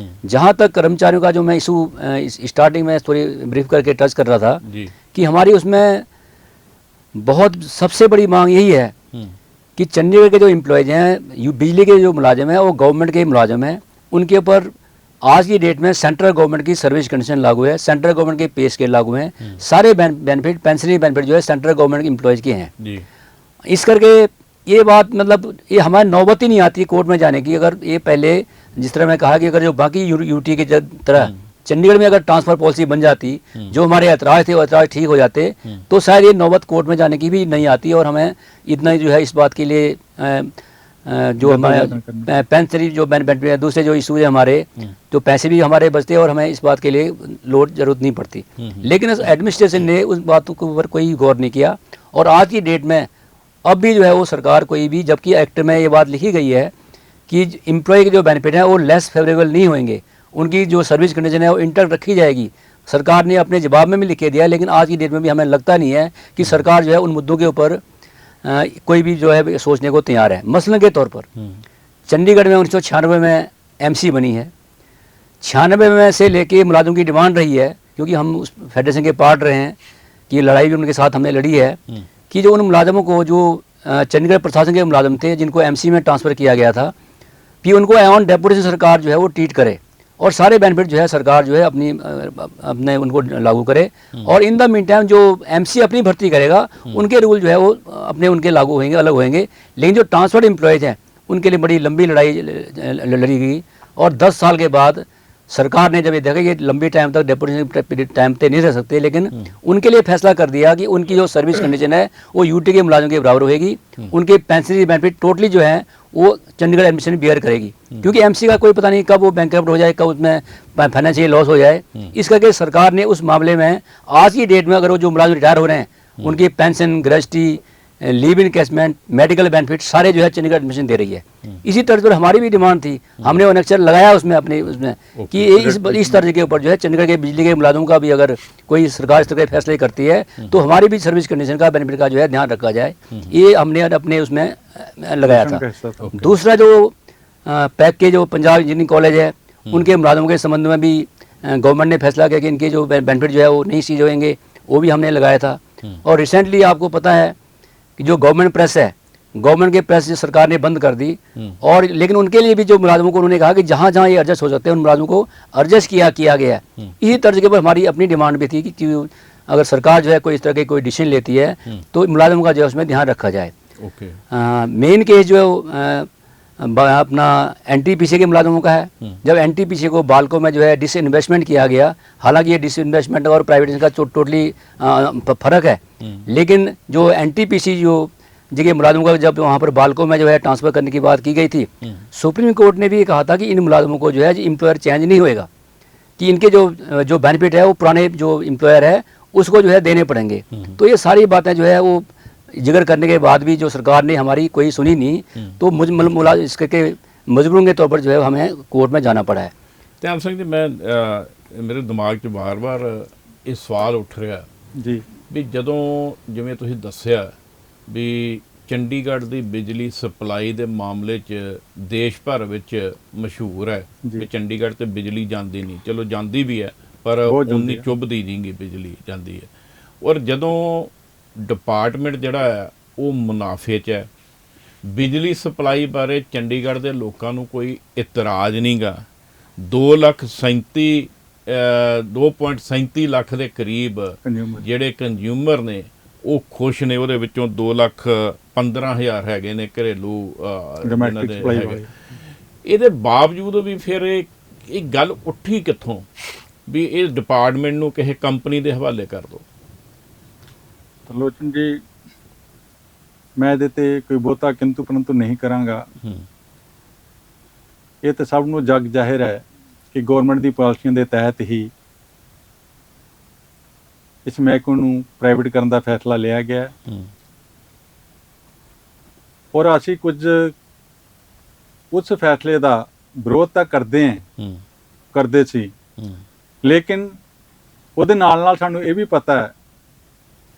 जहाँ तक कर्मचारियों का जो मैं इशू स्टार्टिंग में थोड़ी ब्रीफ करके टच कर रहा था जी कि हमारी उसमें बहुत सबसे बड़ी मांग यही है कि चंडीगढ़ के जो एम्प्लॉयज़ हैं, बिजली के जो मुलाजिम हैं, वो गवर्नमेंट के मुलाजिम हैं, उनके ऊपर आज की डेट में सेंट्रल गवर्नमेंट की सर्विस कंडीशन लागू है, सेंट्रल गवर्नमेंट के पे स्केल लागू हैं, सारे बेनिफिट पेंशनरी बेनिफिट जो है सेंट्रल गवर्नमेंट एम्प्लॉयज़ के हैं। जी इस करके ये बात मतलब ये हमारी नौबत ही नहीं आती कोर्ट में जाने की। अगर ये पहले जिस तरह मैं कहा कि अगर जो बाकी यूटी की तरह चंडीगढ़ में अगर ट्रांसफ़र पॉलिसी बन जाती, जो हमारे ऐतराज़ थे वो ऐतराज़ ठीक हो जाते, तो शायद ये नौबत कोर्ट में जाने की भी नहीं आती और हमें इतना ही जो है इस बात के लिए जो हमारे पेंशनरी जो बेनिफिट है, दूसरे जो इशू है हमारे, तो पैसे भी हमारे बचते और हमें इस बात के लिए लोड जरूरत नहीं पड़ती। लेकिन एडमिनिस्ट्रेशन ने उस बातों के ऊपर कोई गौर नहीं किया और आज की डेट में अब भी जो है वो सरकार कोई भी, जबकि एक्ट में ये बात लिखी गई है कि एम्प्लॉय के जो बेनिफिट है वो लेस फेवरेबल नहीं होंगे, उनकी जो सर्विस कंडीशन है वो इंटैक्ट रखी जाएगी। सरकार ने अपने जवाब में भी लिख के दिया, लेकिन आज की डेट में भी हमें लगता नहीं है कि सरकार जो है उन मुद्दों के ऊपर कोई भी जो है सोचने को तैयार है। मसलन के तौर पर चंडीगढ़ में 1996 में एमसी बनी है, 96 में से लेके मुलाजिम की डिमांड रही है, क्योंकि हम उस फेडरेशन के पार्ट रहे हैं कि लड़ाई भी उनके साथ हमने लड़ी है कि जो उन मुलाजमों को जो चंडीगढ़ प्रशासन के मुलाजम थे जिनको एमसी में ट्रांसफ़र किया गया था, कि उनको ऑन डेपुटेशन सरकार जो है वो ट्रीट करे और सारे बेनिफिट जो है सरकार जो है अपने उनको लागू करे। और इन द मीन टाइम जो एमसी अपनी भर्ती करेगा उनके रूल जो है वो अपने उनके लागू होंगे, अलग होंगे। लेकिन जो ट्रांसफर्ड एम्प्लॉयज़ हैं उनके लिए बड़ी लंबी लड़ाई लड़ी गई और 10 साल के बाद सरकार ने जब ये देखा कि लंबी टाइम तक डेपुटेशन टाइम पे नहीं रह सकते, लेकिन उनके लिए फैसला कर दिया कि उनकी जो सर्विस कंडीशन है वो यूटी के मुलाजिम के बराबर होगी, उनके पेंशनरी बेनिफिट टोटली जो है वो चंडीगढ़ एडमिशन बियर करेगी, क्योंकि एमसी का कोई पता नहीं कब वो बैंकरप्ट हो जाए, कब उसमें फाइनेंशियल लॉस हो जाए। इस करके सरकार ने उस मामले में आज की डेट में अगर वो जो मुलाजिम रिटायर हो रहे हैं उनकी pension, gratuity, leave encasement, medical benefit सारे जो है चंडीगढ़ एडमिशन दे रही है। इसी तर्ज पर हमारी भी डिमांड थी, हमने वो नेक्चर लगाया उसमें अपने उसमें कि इस तर्ज के ऊपर जो है चंडीगढ़ के बिजली के मुलाजिमों का भी अगर कोई सरकार इस तरह के फैसले करती है तो हमारी भी सर्विस कंडीशन का बेनिफिट का जो है ध्यान रखा जाए, ये हमने अपने उसमें लगाया था। दूसरा जो पैक के जो पंजाब इंजीनियरिंग कॉलेज है उनके मुलाजिमों के संबंध में भी गवर्नमेंट ने फैसला किया कि इनके जो बेनिफिट जो है वो नहीं सीज होंगे, वो भी हमने लगाया था। और रिसेंटली आपको पता है कि जो गवर्नमेंट प्रेस है, गवर्नमेंट के प्रेस सरकार ने बंद कर दी, और लेकिन उनके लिए भी जो मुलाजिमों को उन्होंने कहा कि जहाँ जहाँ ये एडजस्ट हो सकते हैं उन मुलाजिमों को एडजस्ट किया गया है। इसी तर्ज के ऊपर हमारी अपनी डिमांड भी थी कि अगर सरकार जो है कोई इस तरह की कोई डिसीजन लेती है तो मुलाजिमों का जो है उसमें ध्यान रखा जाए। मेन केस जो अपना एनटीपीसी के मुलाजिमों का है। जब एनटीपीसी को बालको में जो है डिसइन्वेस्टमेंट किया गया, हालांकि ये डिसइन्वेस्टमेंट और प्राइवेटाइजेशन का टोटली फर्क है, लेकिन जो एनटीपीसी जो जगह मुलाजिमों का जब वहाँ पर बालको में जो है ट्रांसफ़र करने की बात की गई थी, सुप्रीम कोर्ट ने भी कहा था कि इन मुलाजिमों को जो है एम्प्लॉयर चेंज नहीं होएगा, कि इनके जो बेनिफिट है वो पुराने जो एम्प्लॉयर है उसको जो है देने पड़ेंगे। तो ये सारी बातें जो है वो जिक्र करने के बाद भी जो सरकार ने हमारी कोई सुनी नहीं, तो इसके मजबूरन के तौर पर जो है हमें कोर्ट में जाना पड़ा है। ਧਿਆਨ ਸਿੰਘ ਜੀ, ਮੈਂ ਮੇਰੇ ਦਿਮਾਗ 'ਚ ਵਾਰ-ਵਾਰ ਇਹ ਸਵਾਲ ਉੱਠ ਰਿਹਾ ਜੀ ਵੀ ਜਦੋਂ ਜਿਵੇਂ ਤੁਸੀਂ ਦੱਸਿਆ ਵੀ ਚੰਡੀਗੜ੍ਹ ਦੀ ਬਿਜਲੀ ਸਪਲਾਈ ਦੇ ਮਾਮਲੇ 'ਚ ਦੇਸ਼ ਭਰ ਵਿੱਚ ਮਸ਼ਹੂਰ ਹੈ ਵੀ ਚੰਡੀਗੜ੍ਹ ਤੇ ਬਿਜਲੀ ਜਾਂਦੀ ਨਹੀਂ, ਚਲੋ ਜਾਂਦੀ ਵੀ ਹੈ ਪਰ ਉਨੀ ਚੁੱਭਦੀ ਨਹੀਂਗੀ ਬਿਜਲੀ ਜਾਂਦੀ ਹੈ। ਔਰ ਜਦੋਂ ਡਿਪਾਰਟਮੈਂਟ ਜਿਹੜਾ ਹੈ ਉਹ ਮੁਨਾਫੇ 'ਚ ਹੈ, ਬਿਜਲੀ ਸਪਲਾਈ ਬਾਰੇ ਚੰਡੀਗੜ੍ਹ ਦੇ ਲੋਕਾਂ ਨੂੰ ਕੋਈ ਇਤਰਾਜ਼ ਨਹੀਂਗਾ। 2.37 ਲੱਖ ਦੇ ਕਰੀਬ ਜਿਹੜੇ ਕੰਜ਼ਿਊਮਰ ਨੇ ਉਹ ਖੁਸ਼ ਨੇ, ਉਹਦੇ ਵਿੱਚੋਂ 2,15,000 ਹੈਗੇ ਨੇ ਘਰੇਲੂ ਜਿਹਨਾਂ ਦੇ ਹੈਗੇ। ਇਹਦੇ ਬਾਵਜੂਦ ਵੀ ਫਿਰ ਇਹ ਗੱਲ ਉੱਠੀ ਕਿੱਥੋਂ ਵੀ ਇਹ ਡਿਪਾਰਟਮੈਂਟ ਨੂੰ ਕਿਸੇ ਕੰਪਨੀ ਦੇ ਹਵਾਲੇ ਕਰ ਦਿਓ। ਤਰਲੋਚਨ ਜੀ, ਮੈਂ ਇਹਦੇ ਤੇ ਕੋਈ ਬਹੁਤਾ ਕਿੰਤੂ ਪਰੰਤੂ ਨਹੀਂ ਕਰਾਂਗਾ। ਇਹ ਤਾਂ ਸਭ ਨੂੰ ਜਗ ਜ਼ਾਹਿਰ ਹੈ ਕਿ ਗੌਰਮੈਂਟ ਦੀ ਪਾਲਿਸੀਆਂ ਦੇ ਤਹਿਤ ਹੀ ਇਸ ਮਹਿਕਮੇ ਨੂੰ ਪ੍ਰਾਈਵੇਟ ਕਰਨ ਦਾ ਫੈਸਲਾ ਲਿਆ ਗਿਆ ਔਰ ਅਸੀਂ ਕੁਝ ਉਸ ਫੈਸਲੇ ਦਾ ਵਿਰੋਧ ਤਾਂ ਕਰਦੇ ਸੀ, ਲੇਕਿਨ ਉਹਦੇ ਨਾਲ ਸਾਨੂੰ ਇਹ ਵੀ ਪਤਾ ਹੈ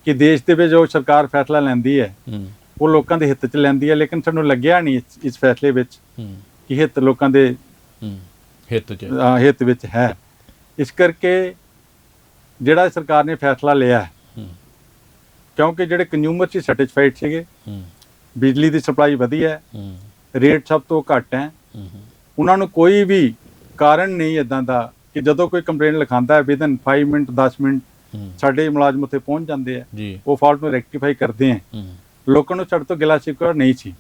ਕਿ ਦੇਸ਼ ਦੇ ਵਿੱਚ ਜੋ ਸਰਕਾਰ ਫੈਸਲਾ ਲੈਂਦੀ ਹੈ ਉਹ ਲੋਕਾਂ ਦੇ ਹਿੱਤ 'ਚ ਲੈਂਦੀ ਹੈ, ਲੇਕਿਨ ਸਾਨੂੰ ਲੱਗਿਆ ਨਹੀਂ ਇਸ ਫੈਸਲੇ ਵਿੱਚ ਕਿ ਹਿੱਤ ਲੋਕਾਂ ਦੇ ਹਿੱਤ 'ਚ ਹਿੱਤ ਵਿੱਚ ਹੈ। ਇਸ ਕਰਕੇ ਜਿਹੜਾ ਸਰਕਾਰ ਨੇ ਫੈਸਲਾ ਲਿਆ ਹੈ, ਕਿਉਂਕਿ ਜਿਹੜੇ ਕੰਜ਼ਿਊਮਰ ਸੀ ਸੈਟੀਸਫਾਈਡ ਸੀਗੇ, ਬਿਜਲੀ ਦੀ ਸਪਲਾਈ ਵਧੀਆ ਹੈ, ਰੇਟ ਸਭ ਤੋਂ ਘੱਟ ਹੈ, ਉਹਨਾਂ ਨੂੰ ਕੋਈ ਵੀ ਕਾਰਨ ਨਹੀਂ ਇਦਾਂ ਦਾ ਕਿ ਜਦੋਂ ਕੋਈ ਕੰਪਲੇਂਟ ਲਿਖਾਉਂਦਾ ਹੈ ਵਿਦਨ 5 ਮਿੰਟ 10 ਮਿੰਟ ਸਾਡੇ ਮੁਲਾਜ਼ਮ ਉੱਥੇ ਪਹੁੰਚ ਜਾਂਦੇ ਆ, ਉਹ ਫਾਲਟ ਨੂੰ ਰੈਕਟੀਫਾਈ ਕਰਦੇ ਆ। ਲੋਕਾਂ ਨੂੰ ਸਾਡੇ ਤੋਂ ਗਿਲਾ ਸ਼ਿਕਵਾ ਨਹੀਂ ਸੀ।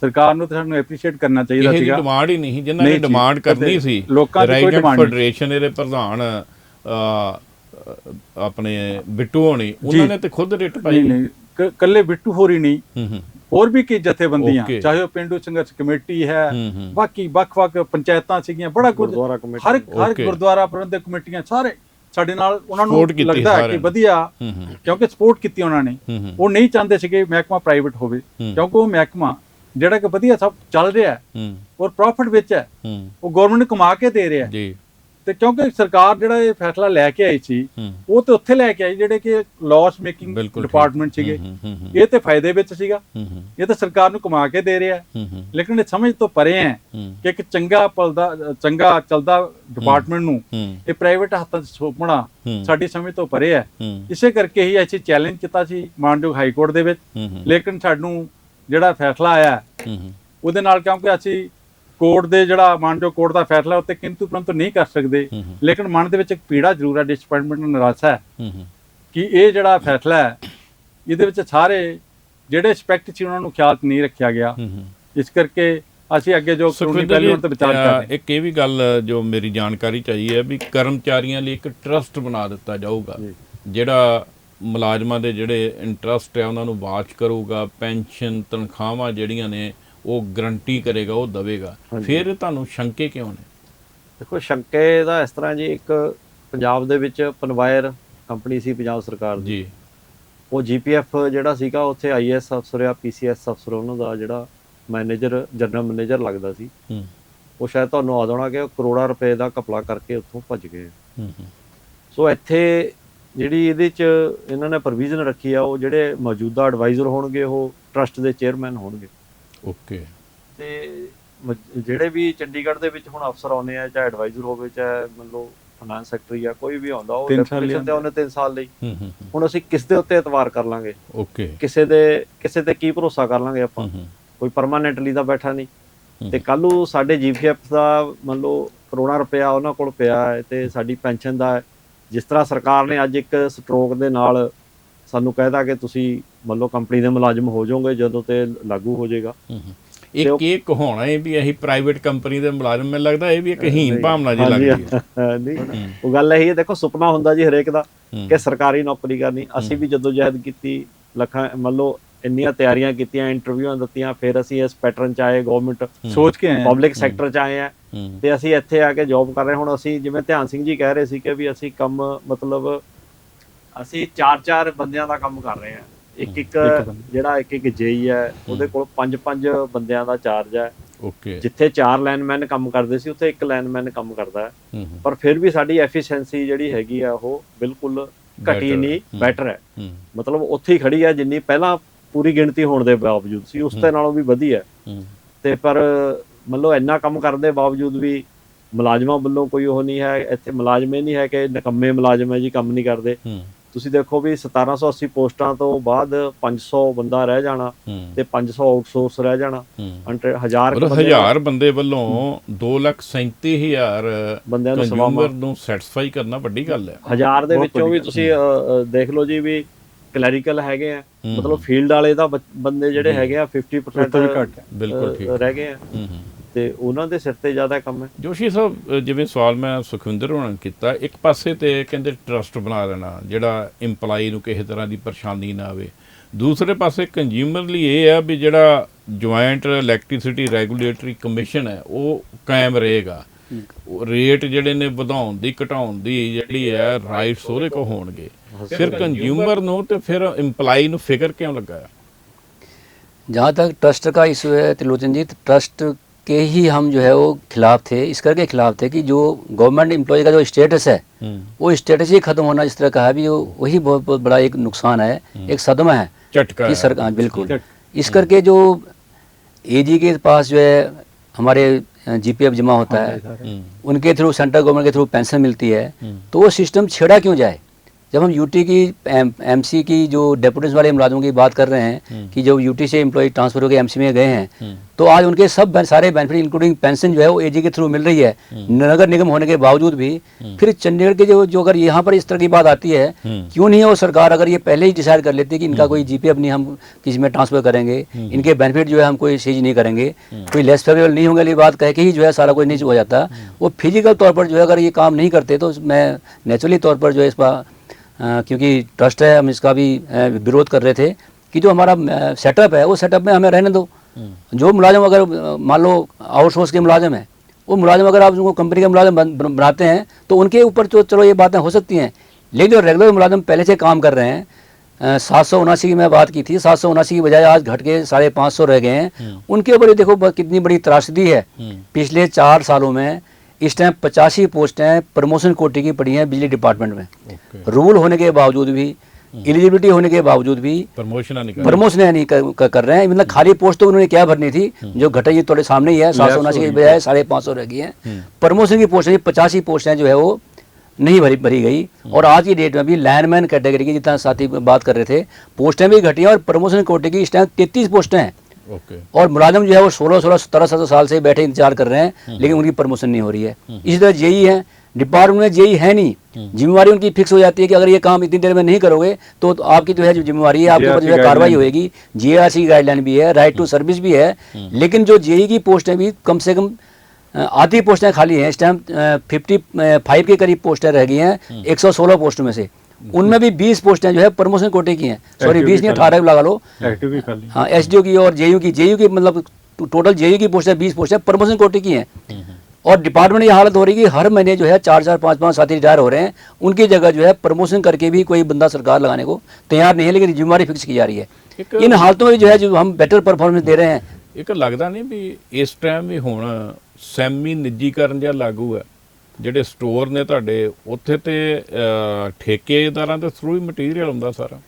ਸਰਕਾਰ ਨੂੰ ਤਾਂ ਸਾਨੂੰ ਐਪਰੀਸ਼ੀਏਟ ਕਰਨਾ ਚਾਹੀਦਾ ਸੀਗਾ। ਡਿਮਾਂਡ ਹੀ ਨਹੀਂ ਜਿਨ੍ਹਾਂ ਨੇ ਡਿਮਾਂਡ ਕਰਨੀ ਸੀ, ਲੋਕਾਂ ਦੀ ਕੋਈ ਡਿਮਾਂਡ ਨਹੀਂ। ਫੈਡਰੇਸ਼ਨ ਦੇ ਪ੍ਰਧਾਨ ਆਪਣੇ ਬਿੱਟੂ ਹੋਣੀ, ਉਹਨਾਂ ਨੇ ਤੇ ਖੁਦ ਰੇਟ ਪਾਈ। ਨਹੀਂ, ਕੱਲੇ ਬਿੱਟੂ ਹੋਰੀ ਨਹੀਂ, ਹੋਰ ਵੀ ਕਈ ਜਥੇਬੰਦੀਆਂ, ਚਾਹੇ ਉਹ ਪਿੰਡੂ ਸੰਘਰਸ਼ ਕਮੇਟੀ ਹੈ, ਬਾਕੀ ਵੱਖ-ਵੱਖ ਪੰਚਾਇਤਾਂ ਸੀਗੀਆਂ, ਬੜਾ ਕੁਝ, ਹਰ ਗੁਰਦੁਆਰਾ ਪ੍ਰਬੰਧਕ ਕਮੇਟੀਆਂ, ਸਾਰੇ ਸਾਡੇ ਨਾਲ ਉਹਨਾਂ ਨੂੰ ਲੱਗਦਾ ਹੈ ਕਿ ਵਧੀਆ, ਕਿਉਂਕਿ ਸਪੋਰਟ ਕੀਤੀ ਉਹਨਾਂ ਨੇ। ਉਹ ਨਹੀਂ ਚਾਹੁੰਦੇ ਸੀਗੇ ਮਹਿਕਮਾ ਪ੍ਰਾਈਵੇਟ ਹੋਵੇ, ਕਿਉਂਕਿ ਉਹ ਮਹਿਕਮਾ ਜਿਹੜਾ ਕਿ ਵਧੀਆ ਸਭ ਚੱਲ ਰਿਹਾ ਹੈ ਔਰ ਪ੍ਰੋਫਿਟ ਵਿੱਚ ਹੈ, ਉਹ ਗਵਰਨਮੈਂਟ ਕਮਾ ਕੇ ਦੇ ਰਿਹਾ ਹੈ। ਤੇ ਕਿਉਂਕਿ ਸਰਕਾਰ ਜਿਹੜਾ ਇਹ ਫੈਸਲਾ ਲੈ ਕੇ ਆਈ ਸੀ, ਉਹ ਤੇ ਉੱਥੇ ਲੈ ਕੇ ਆਈ ਜਿਹੜੇ ਕਿ ਲਾਸ ਮੇਕਿੰਗ ਡਿਪਾਰਟਮੈਂਟ ਸੀਗੇ। ਇਹ ਤੇ ਫਾਇਦੇ ਵਿੱਚ ਸੀਗਾ, ਇਹ ਤਾਂ ਸਰਕਾਰ ਨੂੰ ਕਮਾ ਕੇ ਦੇ ਰਿਹਾ ਹੈ। ਲੇਕਿਨ ਇਹ ਸਮਝ ਤੋਂ ਪਰੇ ਹੈ ਕਿ ਇੱਕ ਚੰਗਾ ਚੱਲਦਾ ਡਿਪਾਰਟਮੈਂਟ ਨੂੰ ਇਹ ਪ੍ਰਾਈਵੇਟ ਹੱਥਾਂ 'ਚ ਸੌਂਪਣਾ ਸਾਡੀ ਸਮਝ ਤੋਂ ਪਰੇ ਹੈ। ਇਸੇ ਕਰਕੇ ਹੀ ਅਸੀਂ ਚੈਲੰਜ ਕੀਤਾ ਸੀ ਮਾਨਯੋਗ ਹਾਈ ਕੋਰਟ ਦੇ ਵਿੱਚ। ਲੇਕਿਨ ਸਾਨੂੰ ਜਿਹੜਾ ਫੈਸਲਾ ਆਇਆ ਉਹਦੇ ਨਾਲ, ਕਿਉਂਕਿ ਅਸੀਂ ਕੋਰਟ ਦੇ ਜਿਹੜਾ ਮਾਨਯੋਗ ਕੋਰਟ ਦਾ ਫੈਸਲਾ ਉੱਤੇ ਕਿੰਤੂ ਪਰੰਤੂ ਨਹੀਂ ਕਰ ਸਕਦੇ, ਲੇਕਿਨ ਮਨ ਦੇ ਵਿੱਚ ਇੱਕ ਪੀੜਾ ਜ਼ਰੂਰ ਹੈ, ਡਿਸਪਾਇੰਟਮੈਂਟ ਨੂੰ ਨਿਰਾਸ਼ਾ ਹੈ ਕਿ ਇਹ ਜਿਹੜਾ ਫੈਸਲਾ ਹੈ ਇਹਦੇ ਵਿੱਚ ਸਾਰੇ ਜਿਹੜੇ ਐਸਪੈਕਟ ਸੀ ਉਹਨਾਂ ਨੂੰ ਖਿਆਲ 'ਚ ਨਹੀਂ ਰੱਖਿਆ ਗਿਆ। ਇਸ ਕਰਕੇ ਅਸੀਂ ਅੱਗੇ ਜੋ ਕਾਨੂੰਨੀ ਪਹਿਲੂਆਂ ਤੇ ਵਿਚਾਰ ਕਰ ਰਹੇ। ਇੱਕ ਇਹ ਵੀ ਗੱਲ ਜੋ ਮੇਰੀ ਜਾਣਕਾਰੀ ਚਾਹੀਏ ਹੈ ਵੀ ਕਰਮਚਾਰੀਆਂ ਲਈ ਇੱਕ ਟਰਸਟ ਬਣਾ ਦਿੱਤਾ ਜਾਊਗਾ, ਜਿਹੜਾ ਮੁਲਾਜ਼ਮਾਂ ਦੇ ਜਿਹੜੇ ਇੰਟਰਸਟ ਹੈ ਉਹਨਾਂ ਨੂੰ ਵਾਚ ਕਰੂਗਾ, ਪੈਨਸ਼ਨ ਤਨਖਾਹਾਂ ਜਿਹੜੀਆਂ ਨੇ ਉਹ ਗਰੰਟੀ ਕਰੇਗਾ, ਉਹ ਦੇਵੇਗਾ। ਫਿਰ ਤੁਹਾਨੂੰ ਸ਼ੰਕੇ ਕਿਉਂ ਨੇ? ਦੇਖੋ, ਸ਼ੰਕੇ ਦਾ ਇਸ ਤਰ੍ਹਾਂ ਜੀ, ਇੱਕ ਪੰਜਾਬ ਦੇ ਵਿੱਚ ਪਨਵਾਇਰ ਕੰਪਨੀ ਸੀ ਪੰਜਾਬ ਸਰਕਾਰ ਦੀ ਜੀ, ਉਹ ਜੀਪੀਐਫ ਜਿਹੜਾ ਸੀਗਾ ਉੱਥੇ ਆਈਐਸ ਅਫਸਰ ਆ, ਪੀਸੀਐਸ ਅਫਸਰ, ਉਹਨਾਂ ਦਾ ਜਿਹੜਾ ਮੈਨੇਜਰ, ਜਨਰਲ ਮੈਨੇਜਰ ਲੱਗਦਾ ਸੀ, ਉਹ ਸ਼ਾਇਦ ਤੁਹਾਨੂੰ ਯਾਦ ਹੋਣਾ ਕਿ ਉਹ ਕਰੋੜਾਂ ਰੁਪਏ ਦਾ ਘਪਲਾ ਕਰਕੇ ਉੱਥੋਂ ਭੱਜ ਗਏ। ਸੋ ਇੱਥੇ ਜਿਹੜੀ ਇਹਦੇ 'ਚ ਇਹਨਾਂ ਨੇ ਪ੍ਰੋਵੀਜ਼ਨ ਰੱਖੀ ਆ, ਉਹ ਜਿਹੜੇ ਮੌਜੂਦਾ ਐਡਵਾਈਜ਼ਰ ਹੋਣਗੇ ਉਹ ਟਰਸਟ ਦੇ ਚੇਅਰਮੈਨ ਹੋਣਗੇ। ਓਕੇ। ਤੇ ਜਿਹੜੇ ਵੀ ਚੰਡੀਗੜ੍ਹ ਦੇ ਵਿੱਚ ਹੁਣ ਅਫਸਰ ਆਉਂਦੇ ਆ, ਚਾਹੇ ਐਡਵਾਈਜ਼ਰ ਹੋਵੇ, ਚਾਹੇ ਮੰਨ ਲਓ ਫਾਈਨਾਂਸ ਸੈਕਟਰੀ ਆ, ਕੋਈ ਵੀ ਆਉਂਦਾ, ਉਹ ਡੈਪੂਟੇਸ਼ਨ ਤੇ ਉਹਨੇ 3 ਸਾਲ ਲਈ। ਹੁਣ ਅਸੀਂ ਕਿਸ ਦੇ ਉੱਤੇ ਇਤਬਾਰ ਕਰ ਲਾਂਗੇ? ਓਕੇ। ਕਿਸੇ ਤੇ ਕੀ ਭਰੋਸਾ ਕਰ ਲਾਂਗੇ ਆਪਾਂ? ਕੋਈ ਪਰਮਾਨੈਂਟਲੀ ਤਾਂ ਬੈਠਾ ਨਹੀਂ। ਤੇ ਕੱਲ ਨੂੰ ਸਾਡੇ ਜੀਪੀਐਫ ਦਾ ਮੰਨ ਲਓ ਕਰੋੜਾਂ ਰੁਪਇਆ ਉਹਨਾਂ ਕੋਲ ਪਿਆ ਹੈ, ਤੇ ਸਾਡੀ ਪੈਨਸ਼ਨ ਦਾ, ਜਿਸ ਤਰ੍ਹਾਂ ਸਰਕਾਰ ਨੇ ਅੱਜ ਇੱਕ ਸਟਰੋਕ ਦੇ ਨਾਲ ਸਾਨੂੰ ਕਹਿਦਾ ਕਿ ਤੁਸੀਂ ਮੰਨ ਲਓ ਕੰਪਨੀ ਦੇ ਮੁਲਾਜ਼ਮ ਹੋ ਜਾਓਗੇ ਜਦੋਂ ਤੇ ਲਾਗੂ ਹੋ ਜਾਏਗਾ। ਇੱਕ ਹੋਣਾ ਹੈ ਵੀ ਅਸੀਂ ਪ੍ਰਾਈਵੇਟ ਕੰਪਨੀ ਦੇ ਮੁਲਾਜ਼ਮ, ਮੈਨੂੰ ਲੱਗਦਾ ਇਹ ਵੀ ਇੱਕ ਹੀਨ ਭਾਵਨਾ ਜੀ ਲੱਗਦੀ ਹੈ। ਨਹੀਂ, ਉਹ ਗੱਲ ਇਹੀ ਹੈ, ਦੇਖੋ ਸੁਪਨਾ ਹੁੰਦਾ ਜੀ ਹਰੇਕ ਦਾ ਕਿ ਸਰਕਾਰੀ ਨੌਕਰੀ ਕਰਨੀ। ਅਸੀਂ ਵੀ ਜਦੋਂ ਜਹਿਦ ਕੀਤੀ, ਲੱਖਾਂ ਮੰਨ ਲਓ ਇੰਨੀਆਂ ਤਿਆਰੀਆਂ ਕੀਤੀਆਂ, ਇੰਟਰਵਿਊਆਂ ਦਿੱਤੀਆਂ, ਫਿਰ ਅਸੀਂ ਇਸ ਪੈਟਰਨ 'ਚ ਆਏ, ਗਵਰਨਮੈਂਟ ਸੋਚ ਕੇ ਪਬਲਿਕ ਸੈਕਟਰ 'ਚ ਆਏ ਆ, ਤੇ ਅਸੀਂ ਇੱਥੇ ਆ ਕੇ ਜੌਬ ਕਰ ਰਹੇ। ਹੁਣ ਅਸੀਂ ਜਿਵੇਂ ਧਿਆਨ ਸਿੰਘ ਜੀ ਕਹਿ ਰਹੇ ਸੀ ਕਿ ਵੀ ਅਸੀਂ ਕੰਮ, ਮਤਲਬ ਅਸੀਂ 4-4 ਬੰਦਿਆਂ ਦਾ ਕੰਮ ਕਰ ਰਹੇ ਹਾਂ। ਜਿਹੜਾ ਇੱਕ ਜੇਈ ਹੈ, ਉਹਦੇ ਕੋਲ 5 ਬੰਦਿਆਂ ਦਾ ਚਾਰਜ ਹੈ। ਜਿੱਥੇ 4 ਲਾਈਨਮੈਨ ਕੰਮ ਕਰਦੇ ਸੀ, ਉੱਥੇ 1 ਲਾਈਨਮੈਨ ਕੰਮ ਕਰਦਾ ਹੈ। ਪਰ ਫਿਰ ਵੀ ਸਾਡੀ ਐਫੀਸ਼ੀਐਂਸੀ ਜਿਹੜੀ ਹੈਗੀ ਆ ਉਹ ਬਿਲਕੁਲ ਘਟੀ ਨਹੀਂ, ਬੈਟਰ ਹੈ। ਮਤਲਬ ਉੱਥੇ ਹੀ ਖੜੀ ਹੈ ਜਿੰਨੀ ਪਹਿਲਾਂ ਪੂਰੀ ਗਿਣਤੀ ਹੋਣ ਦੇ ਬਾਵਜੂਦ ਸੀ, ਉਸ ਦੇ ਨਾਲੋਂ ਵੀ ਵਧੀਆ। ਤੇ ਪਰ ਮਤਲਬ ਇੰਨਾ ਕੰਮ ਕਰਨ ਦੇ ਬਾਵਜੂਦ ਵੀ ਮੁਲਾਜ਼ਮਾਂ ਵੱਲੋਂ ਕੋਈ ਉਹ ਨਹੀਂ ਹੈ। ਇੱਥੇ ਮੁਲਾਜ਼ਮ ਇਹ ਨਹੀਂ ਹੈ ਕਿ ਨਿਕੰਮੇ ਮੁਲਾਜ਼ਮ ਹੈ ਜੀ, ਕੰਮ ਨਹੀਂ ਕਰਦੇ। ਤੁਸੀਂ ਦੇਖੋ ਵੀ 1780 ਪੋਸਟਾਂ ਤੋਂ ਬਾਅਦ 500 ਬੰਦਾ ਰਹਿ ਜਾਣਾ ਤੇ 500 ਆਊਟਸੋਰਸ ਰਹਿ ਜਾਣਾ। 1000 ਬੰਦੇ ਵੱਲੋਂ 2,37,000 ਬੰਦਿਆਂ ਨੂੰ ਸੈਟੀਸਫਾਈ ਕਰਨਾ ਵੱਡੀ ਗੱਲ ਹੈ। 1000 ਦੇ ਵਿੱਚੋਂ ਵੀ ਤੁਸੀਂ ਦੇਖ ਲਓ ਜੀ ਵੀ ਕਲੈਰੀਕਲ ਹੈਗੇ ਆ, ਮਤਲਬ ਫੀਲਡ ਵਾਲੇ ਦਾ ਬੰਦੇ ਜਿਹੜੇ ਹੈਗੇ ਆ 50% ਬਿਲਕੁਲ ਰਹਿ ਗਏ ਆ, ਤੇ ਉਹਨਾਂ ਦੇ ਸਿਰ ਤੇ ਜ਼ਿਆਦਾ ਕੰਮ ਹੈ। ਜੋਸ਼ੀ ਸਾਹਿਬ, ਜਿਵੇਂ ਸਵਾਲ ਮੈਂ ਸੁਖਵਿੰਦਰ ਹੋਣਾ ਕੀਤਾ, ਇੱਕ ਪਾਸੇ ਤੇ ਕਹਿੰਦੇ ਟਰਸਟ ਬਣਾ ਲੈਣਾ ਜਿਹੜਾ ਇੰਪਲਾਈ ਨੂੰ ਕਿਸੇ ਤਰ੍ਹਾਂ ਦੀ ਪਰੇਸ਼ਾਨੀ ਨਾ ਆਵੇ, ਦੂਸਰੇ ਪਾਸੇ ਕੰਜ਼ਿਊਮਰ ਲਈ ਇਹ ਆ ਵੀ ਜਿਹੜਾ ਜੁਆਇੰਟ ਇਲੈਕਟ੍ਰਿਸਿਟੀ ਰੈਗੂਲੇਟਰੀ ਕਮਿਸ਼ਨ ਹੈ ਉਹ ਕਾਇਮ ਰਹੇਗਾ। ਰੇਟ ਜਿਹੜੇ ਨੇ ਵਧਾਉਣ ਦੀ ਘਟਾਉਣ ਦੀ ਜਿਹੜੀ ਹੈ ਰਾਈਟਸ ਉਹਦੇ ਕੋਲ ਹੋਣਗੇ। ਫਿਰ कंज्यूमर नो तो फिर एम्प्लॉई नो फिक्र क्यों लगा है? जहाँ तक ट्रस्ट का इशू है त्रिलोचन जी, तो ट्रस्ट के ही हम जो है वो खिलाफ थे, इस करके खिलाफ थे कि जो गवर्नमेंट एम्प्लॉय का जो स्टेटस है वो स्टेटस ही खत्म होना, जिस तरह कहा भी वही बहुत बड़ा एक नुकसान है, एक सदमा है कि सरकार बिल्कुल। इस करके जो एजी के पास जो है हमारे जीपीएफ जमा होता है, उनके थ्रू सेंट्रल गवर्नमेंट के थ्रू पेंशन मिलती है, तो वो सिस्टम छेड़ा क्यों जाए? जब हम यूटी की एमसी की जो डेपुटेशन वाले मुलाजिमों की बात कर रहे हैं कि जो यूटी से एम्प्लॉय ट्रांसफर होकर एमसी में गए हैं, तो आज उनके सब सारे बेनिफिट इंक्लूडिंग पेंशन जो है वो एजी के थ्रू मिल रही है नगर निगम होने के बावजूद भी। फिर चंडीगढ़ के जो अगर यहाँ पर इस तरह की बात आती है, क्यों नहीं है वो सरकार अगर ये पहले ही डिसाइड कर लेती है कि इनका कोई जीपीएफ नहीं हम किसी में ट्रांसफर करेंगे, इनके बेनिफिट जो है हम कोई चीज नहीं करेंगे, कोई लेस फेवरेबल नहीं होंगे, ये बात कह के ही जो है सारा कुछ नहीं हो जाता। वो फिजिकल तौर पर जो है अगर ये काम नहीं करते तो मैं नेचुरली तौर पर जो है इस पर क्योंकि ट्रस्ट है, हम इसका भी विरोध कर रहे थे कि जो हमारा सेटअप है वो सेटअप में हमें रहने दो। जो मुलाजिम अगर मान लो आउटसोर्स के मुलाजिम है, वो मुलाजिम अगर आप उनको कंपनी के मुलाजिम बनाते हैं तो उनके ऊपर तो चलो ये बातें हो सकती हैं, लेकिन जो रेगुलर मुलाजिम पहले से काम कर रहे हैं 779 की मैं बात की थी, 779 की बजाय आज घट के 550 रह गए हैं, उनके ऊपर देखो कितनी बड़ी त्रासदी है। पिछले 4 सालों में इस टाइम 85 पोस्टें प्रमोशन कोटे की पड़ी हैं बिजली डिपार्टमेंट में। रूल होने के बावजूद भी, एलिजिबिलिटी होने के बावजूद भी प्रमोशन नहीं कर रहे हैं। मतलब खाली पोस्ट तो उन्होंने क्या भरनी थी, जो घटाई ये थोड़े सामने ही है, 779 की बजाय 550 रह गई है। प्रमोशन की पोस्टें 85 पोस्टें जो है वो नहीं भरी गई। और आज की डेट में भी लाइनमैन कैटेगरी की, जितना साथी बात कर रहे थे, पोस्टें भी घटी हैं और प्रमोशन कोटे की इस टाइम 33 पोस्टें हैं। और मुलाजिम जो है वो 16, 17 साल से बैठे इंतजार कर रहे हैं, लेकिन उनकी प्रमोशन नहीं हो रही है। इसी तरह जेई है, डिपार्टमेंट में जेई है नहीं, जिम्मेवारी उनकी फिक्स हो जाती है कि अगर ये काम इतनी देर में नहीं करोगे तो आपकी जो है जो जिम्मेवारी है आपके ऊपर जो है कार्रवाई होगी। जीआरसी की गाइडलाइन भी है, राइट टू सर्विस भी है, लेकिन जो जेई की पोस्टें भी कम से कम आधी पोस्टें खाली हैं। इस टाइम 55 के करीब पोस्टें रह गई हैं 116 पोस्टों में से। उनमें भी 20 पोस्टें जो है प्रमोशन कोटे की हैं, सॉरी 20 नहीं 18 लगा लो, हाँ एसडीओ की और जेयू की मतलब टोटल जेयू की पोस्टें 20 पोस्टें प्रमोशन कोटे की हैं। और डिपार्टमेंट ये हालत हो रही है कि हर महीने जो है 4-4, 5-5 साथी रिटायर हो रहे हैं, उनकी जगह जो है प्रमोशन करके भी कोई बंदा सरकार लगाने को तैयार नहीं है, लेकिन जिम्मेवारी फिक्स की जा रही है। इन हालतों में जो है जो हम बेटर परफॉर्मेंस दे रहे हैं। एक लगता नहीं भी इस टाइम भी ਹੁਣ ਸੈਮੀ ਨਿੱਜੀਕਰਨ ਜਿਹਾ ਲਾਗੂ ਹੈ, ਜਿਹੜੇ ਸਟੋਰ ਨੇ ਤੁਹਾਡੇ ਉੱਥੇ ਤੇ ਠੇਕੇਦਾਰਾਂ ਦੇ ਥਰੂ ਹੀ ਮਟੀਰੀਅਲ ਹੁੰਦਾ ਸਾਰਾ?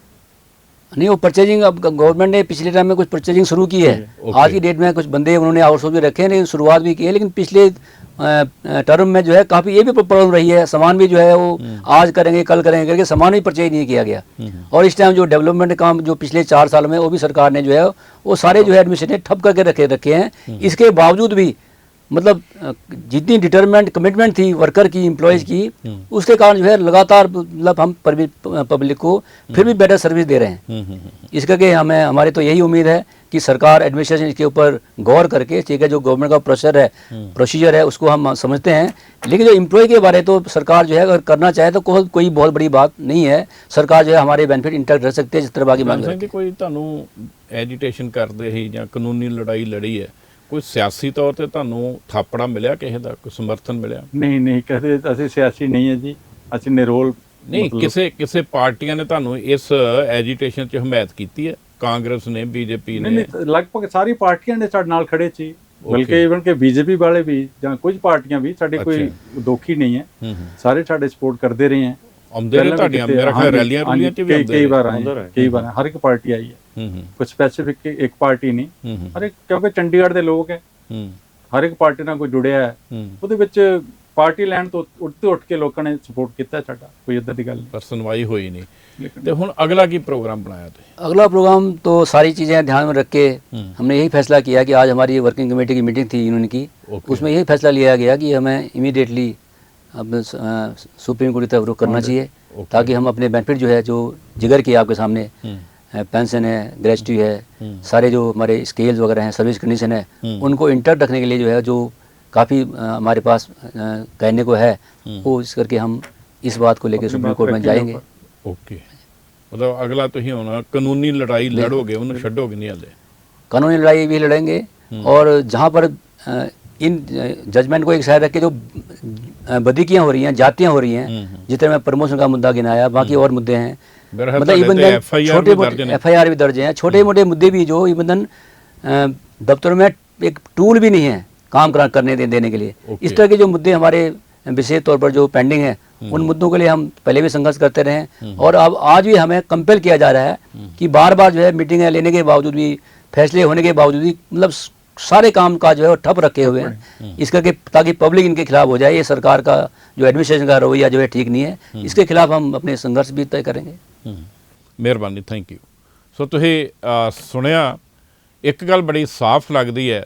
नहीं, वो परचेजिंग अब गवर्नमेंट ने पिछले टाइम में कुछ परचेजिंग शुरू की है। आज की डेट में कुछ बंदे उन्होंने आउटसोर्स भी रखे हैं, लेकिन शुरुआत भी की है। लेकिन पिछले टर्म में जो है काफ़ी ये भी प्रॉब्लम रही है, सामान भी जो है वो आज करेंगे कल करेंगे करके सामान भी परचेज नहीं किया गया। और इस टाइम जो डेवलपमेंट काम जो पिछले 4 साल में वो भी सरकार ने जो है वो सारे जो है एडमिनिस्ट्रेशन ठप करके रखे हैं। इसके बावजूद भी मतलब जितनी डिटरमेंट कमिटमेंट थी वर्कर की, एम्प्लॉयज की, उसके कारण जो है लगातार मतलब हम पब्लिक को फिर भी बेटर सर्विस दे रहे हैं। इस करके हमें हमारी तो यही उम्मीद है कि सरकार एडमिनिस्ट्रेशन इसके ऊपर गौर करके, ठीक है, जो गवर्नमेंट का प्रोसीजर है उसको हम समझते हैं, लेकिन जो एम्प्लॉय के बारे तो सरकार जो है अगर करना चाहे तो कोई बहुत बड़ी बात नहीं है। सरकार जो है हमारे बेनिफिट इंटैक्ट रह सकते हैं जिस तरह बाकी मांग रहे कोई ਤੁਹਾਨੂੰ ਐਜੀਟੇਸ਼ਨ ਕਰਦੇ ਹੀ ਜਾਂ ਕਾਨੂੰਨੀ ਲੜਾਈ ਲੜੀ ਹੈ, ਕੋਈ ਸਿਆਸੀ ਤੌਰ ਤੇ ਤੁਹਾਨੂੰ ਥਾਪੜਾ ਮਿਲਿਆ, ਕਿਸੇ ਦਾ ਕੋਈ ਸਮਰਥਨ ਮਿਲਿਆ? ਨਹੀਂ ਕਦੇ ਅਸੀਂ ਸਿਆਸੀ ਨਹੀਂ ਹੈ ਜੀ, ਅਸੀਂ ਨਿਰੋਲ ਨਹੀਂ। ਕਿਸੇ ਪਾਰਟੀਆਂ ਨੇ ਤੁਹਾਨੂੰ ਇਸ ਐਜੀਟੇਸ਼ਨ 'ਚ ਹਮਾਇਤ ਕੀਤੀ ਹੈ? ਕਾਂਗਰਸ ਨੇ, ਬੀਜੇਪੀ ਨੇ? ਨਹੀਂ, ਲਗਭਗ ਸਾਰੀ ਪਾਰਟੀਆਂ ਨੇ ਸਾਡੇ ਨਾਲ ਖੜੇ ਸੀ, ਬਲਕਿ ਇਵਨ ਕਿ ਬੀਜੇਪੀ ਵਾਲੇ ਵੀ ਜਾਂ ਕੁਝ ਪਾਰਟੀਆਂ ਵੀ ਸਾਡੇ ਕੋਈ ਦੋਖੀ ਨਹੀਂ ਹੈ, ਸਾਰੇ ਸਾਡੇ ਸਪੋਰਟ ਕਰਦੇ ਰਹੇ ਹੈ। ਆਉਂਦੇ ਨੇ ਤੁਹਾਡੀਆਂ ਮੇਰਾ ਖਿਆਲ ਰੈਲੀਆਂ ਰੂਲੀਆਂ 'ਚ ਵੀ ਕਈ ਵਾਰ ਹਰ ਇੱਕ ਪਾਰਟੀ ਆਈ ਹੈ, ਕੋਈ ਸਪੈਸੀਫਿਕ ਇੱਕ ਪਾਰਟੀ ਨਹੀਂ, ਹਰ ਇੱਕ, ਕਿਉਂਕਿ ਚੰਡੀਗੜ੍ਹ ਦੇ ਲੋਕ ਹੈ, ਹਰ ਇੱਕ ਪਾਰਟੀ ਨਾਲ ਕੋਈ ਜੁੜਿਆ ਹੈ, ਉਹਦੇ ਵਿੱਚ ਪਾਰਟੀ ਲੈਣ ਤੋਂ ਉੱਠ ਕੇ ਲੋਕਾਂ ਨੇ ਸਪੋर्ट ਕੀਤਾ ਸਾਡਾ, ਕੋਈ ਇਦਾਂ ਦੀ ਗੱਲ ਨਹੀਂ। ਪਰ ਸੁਣਵਾਈ ਹੋਈ नहीं। तो हुन अगला की प्रोग्राम बनाया थे? अगला प्रोग्राम तो सारी चीज़ें ध्यान में रख के हमने यही फैसला किया कि आज हमारी वर्किंग कमेटी की मीटिंग थी यूनियन की, उसमें यही फैसला लिया गया कि हमें इमीडिएटली अब सुप्रीम कोर्ट की तरफ रुख करना चाहिए, ताकि हम अपने बेनिफिट जो है, जो जिगर की आपके सामने पेंशन है, ग्रेजुटी है, सारे जो हमारे स्केल्स वगैरह हैं, सर्विस कंडीशन है, उनको इंटैक्ट रखने के लिए जो है जो काफ़ी हमारे पास कहने को है, वो इस करके हम इस बात को लेकर सुप्रीम कोर्ट में जाएंगे। ओके, मतलब अगला तो ही होना कानूनी लड़ाई लड़ोगे, उन्हें छड़ोगे नहीं? हले कानूनी लड़ाई भी लड़ेंगे, और जहाँ पर इन जजमेंट को एक साइड रख के जो बदीकियाँ हो रही हैं, जातियाँ हो रही हैं, जितने में प्रमोशन का मुद्दा गिनाया, बाकी और मुद्दे हैं, मतलब इवन छोटे मोटे FIR भी दर्ज हैं, छोटे मोटे मुद्दे भी जो इवन दफ्तरों में एक टूल भी नहीं है काम करने देने के लिए। इस तरह के जो मुद्दे हमारे विशेष तौर पर जो पेंडिंग है, उन मुद्दों के लिए हम पहले भी संघर्ष करते रहे हैं, और अब आज भी हमें कंपेल किया जा रहा है कि बार बार जो है मीटिंगें लेने के बावजूद भी, फैसले होने के बावजूद भी, मतलब सारे काम काज जो है वो ठप रखे हुए हैं, इस करके ताकि पब्लिक इनके खिलाफ हो जाए। ये सरकार का जो एडमिनिस्ट्रेशन का रवैया जो है ठीक नहीं है, इसके खिलाफ हम अपने संघर्ष भी तय करेंगे। ਮਿਹਰਬਾਨੀ, ਥੈਂਕ ਯੂ। ਸੋ ਤੁਸੀਂ ਸੁਣਿਆ, ਇੱਕ ਗੱਲ ਬੜੀ ਸਾਫ਼ ਲੱਗਦੀ ਹੈ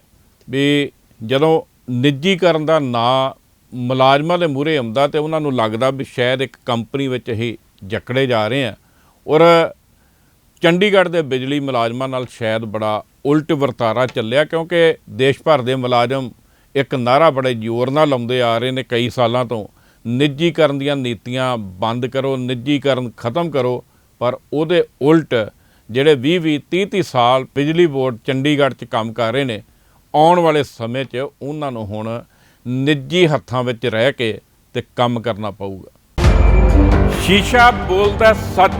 ਵੀ ਜਦੋਂ ਨਿੱਜੀਕਰਨ ਦਾ ਨਾਂ ਮੁਲਾਜ਼ਮਾਂ ਦੇ ਮੂਹਰੇ ਆਉਂਦਾ ਤੇ ਉਹਨਾਂ ਨੂੰ ਲੱਗਦਾ ਵੀ ਸ਼ਾਇਦ ਇੱਕ ਕੰਪਨੀ ਵਿੱਚ ਇਹ ਜਕੜੇ ਜਾ ਰਹੇ ਆ, ਔਰ ਚੰਡੀਗੜ੍ਹ ਦੇ ਬਿਜਲੀ ਮੁਲਾਜ਼ਮਾਂ ਨਾਲ ਸ਼ਾਇਦ ਬੜਾ ਉਲਟ ਵਰਤਾਰਾ ਚੱਲਿਆ, ਕਿਉਂਕਿ ਦੇਸ਼ ਭਰ ਦੇ ਮੁਲਾਜ਼ਮ ਇੱਕ ਨਾਅਰਾ ਬੜੇ ਜ਼ੋਰ ਨਾਲ ਲਾਉਂਦੇ ਆ ਰਹੇ ਨੇ ਕਈ ਸਾਲਾਂ ਤੋਂ, ਨਿੱਜੀਕਰਨ ਦੀਆਂ ਨੀਤੀਆਂ ਬੰਦ ਕਰੋ, ਨਿੱਜੀਕਰਨ ਖਤਮ ਕਰੋ। ਪਰ ਉਹਦੇ ਉਲਟ ਜਿਹੜੇ 20-30 ਸਾਲ ਬਿਜਲੀ ਬੋਰਡ ਚੰਡੀਗੜ੍ਹ 'ਚ ਕੰਮ ਕਰ ਰਹੇ ਨੇ, ਆਉਣ ਵਾਲੇ ਸਮੇਂ 'ਚ ਉਹਨਾਂ ਨੂੰ ਹੁਣ ਨਿੱਜੀ ਹੱਥਾਂ ਵਿੱਚ ਰਹਿ ਕੇ ਤੇ ਕੰਮ ਕਰਨਾ ਪਊਗਾ। ਸ਼ੀਸ਼ਾ ਬੋਲਦਾ ਸੱਚ,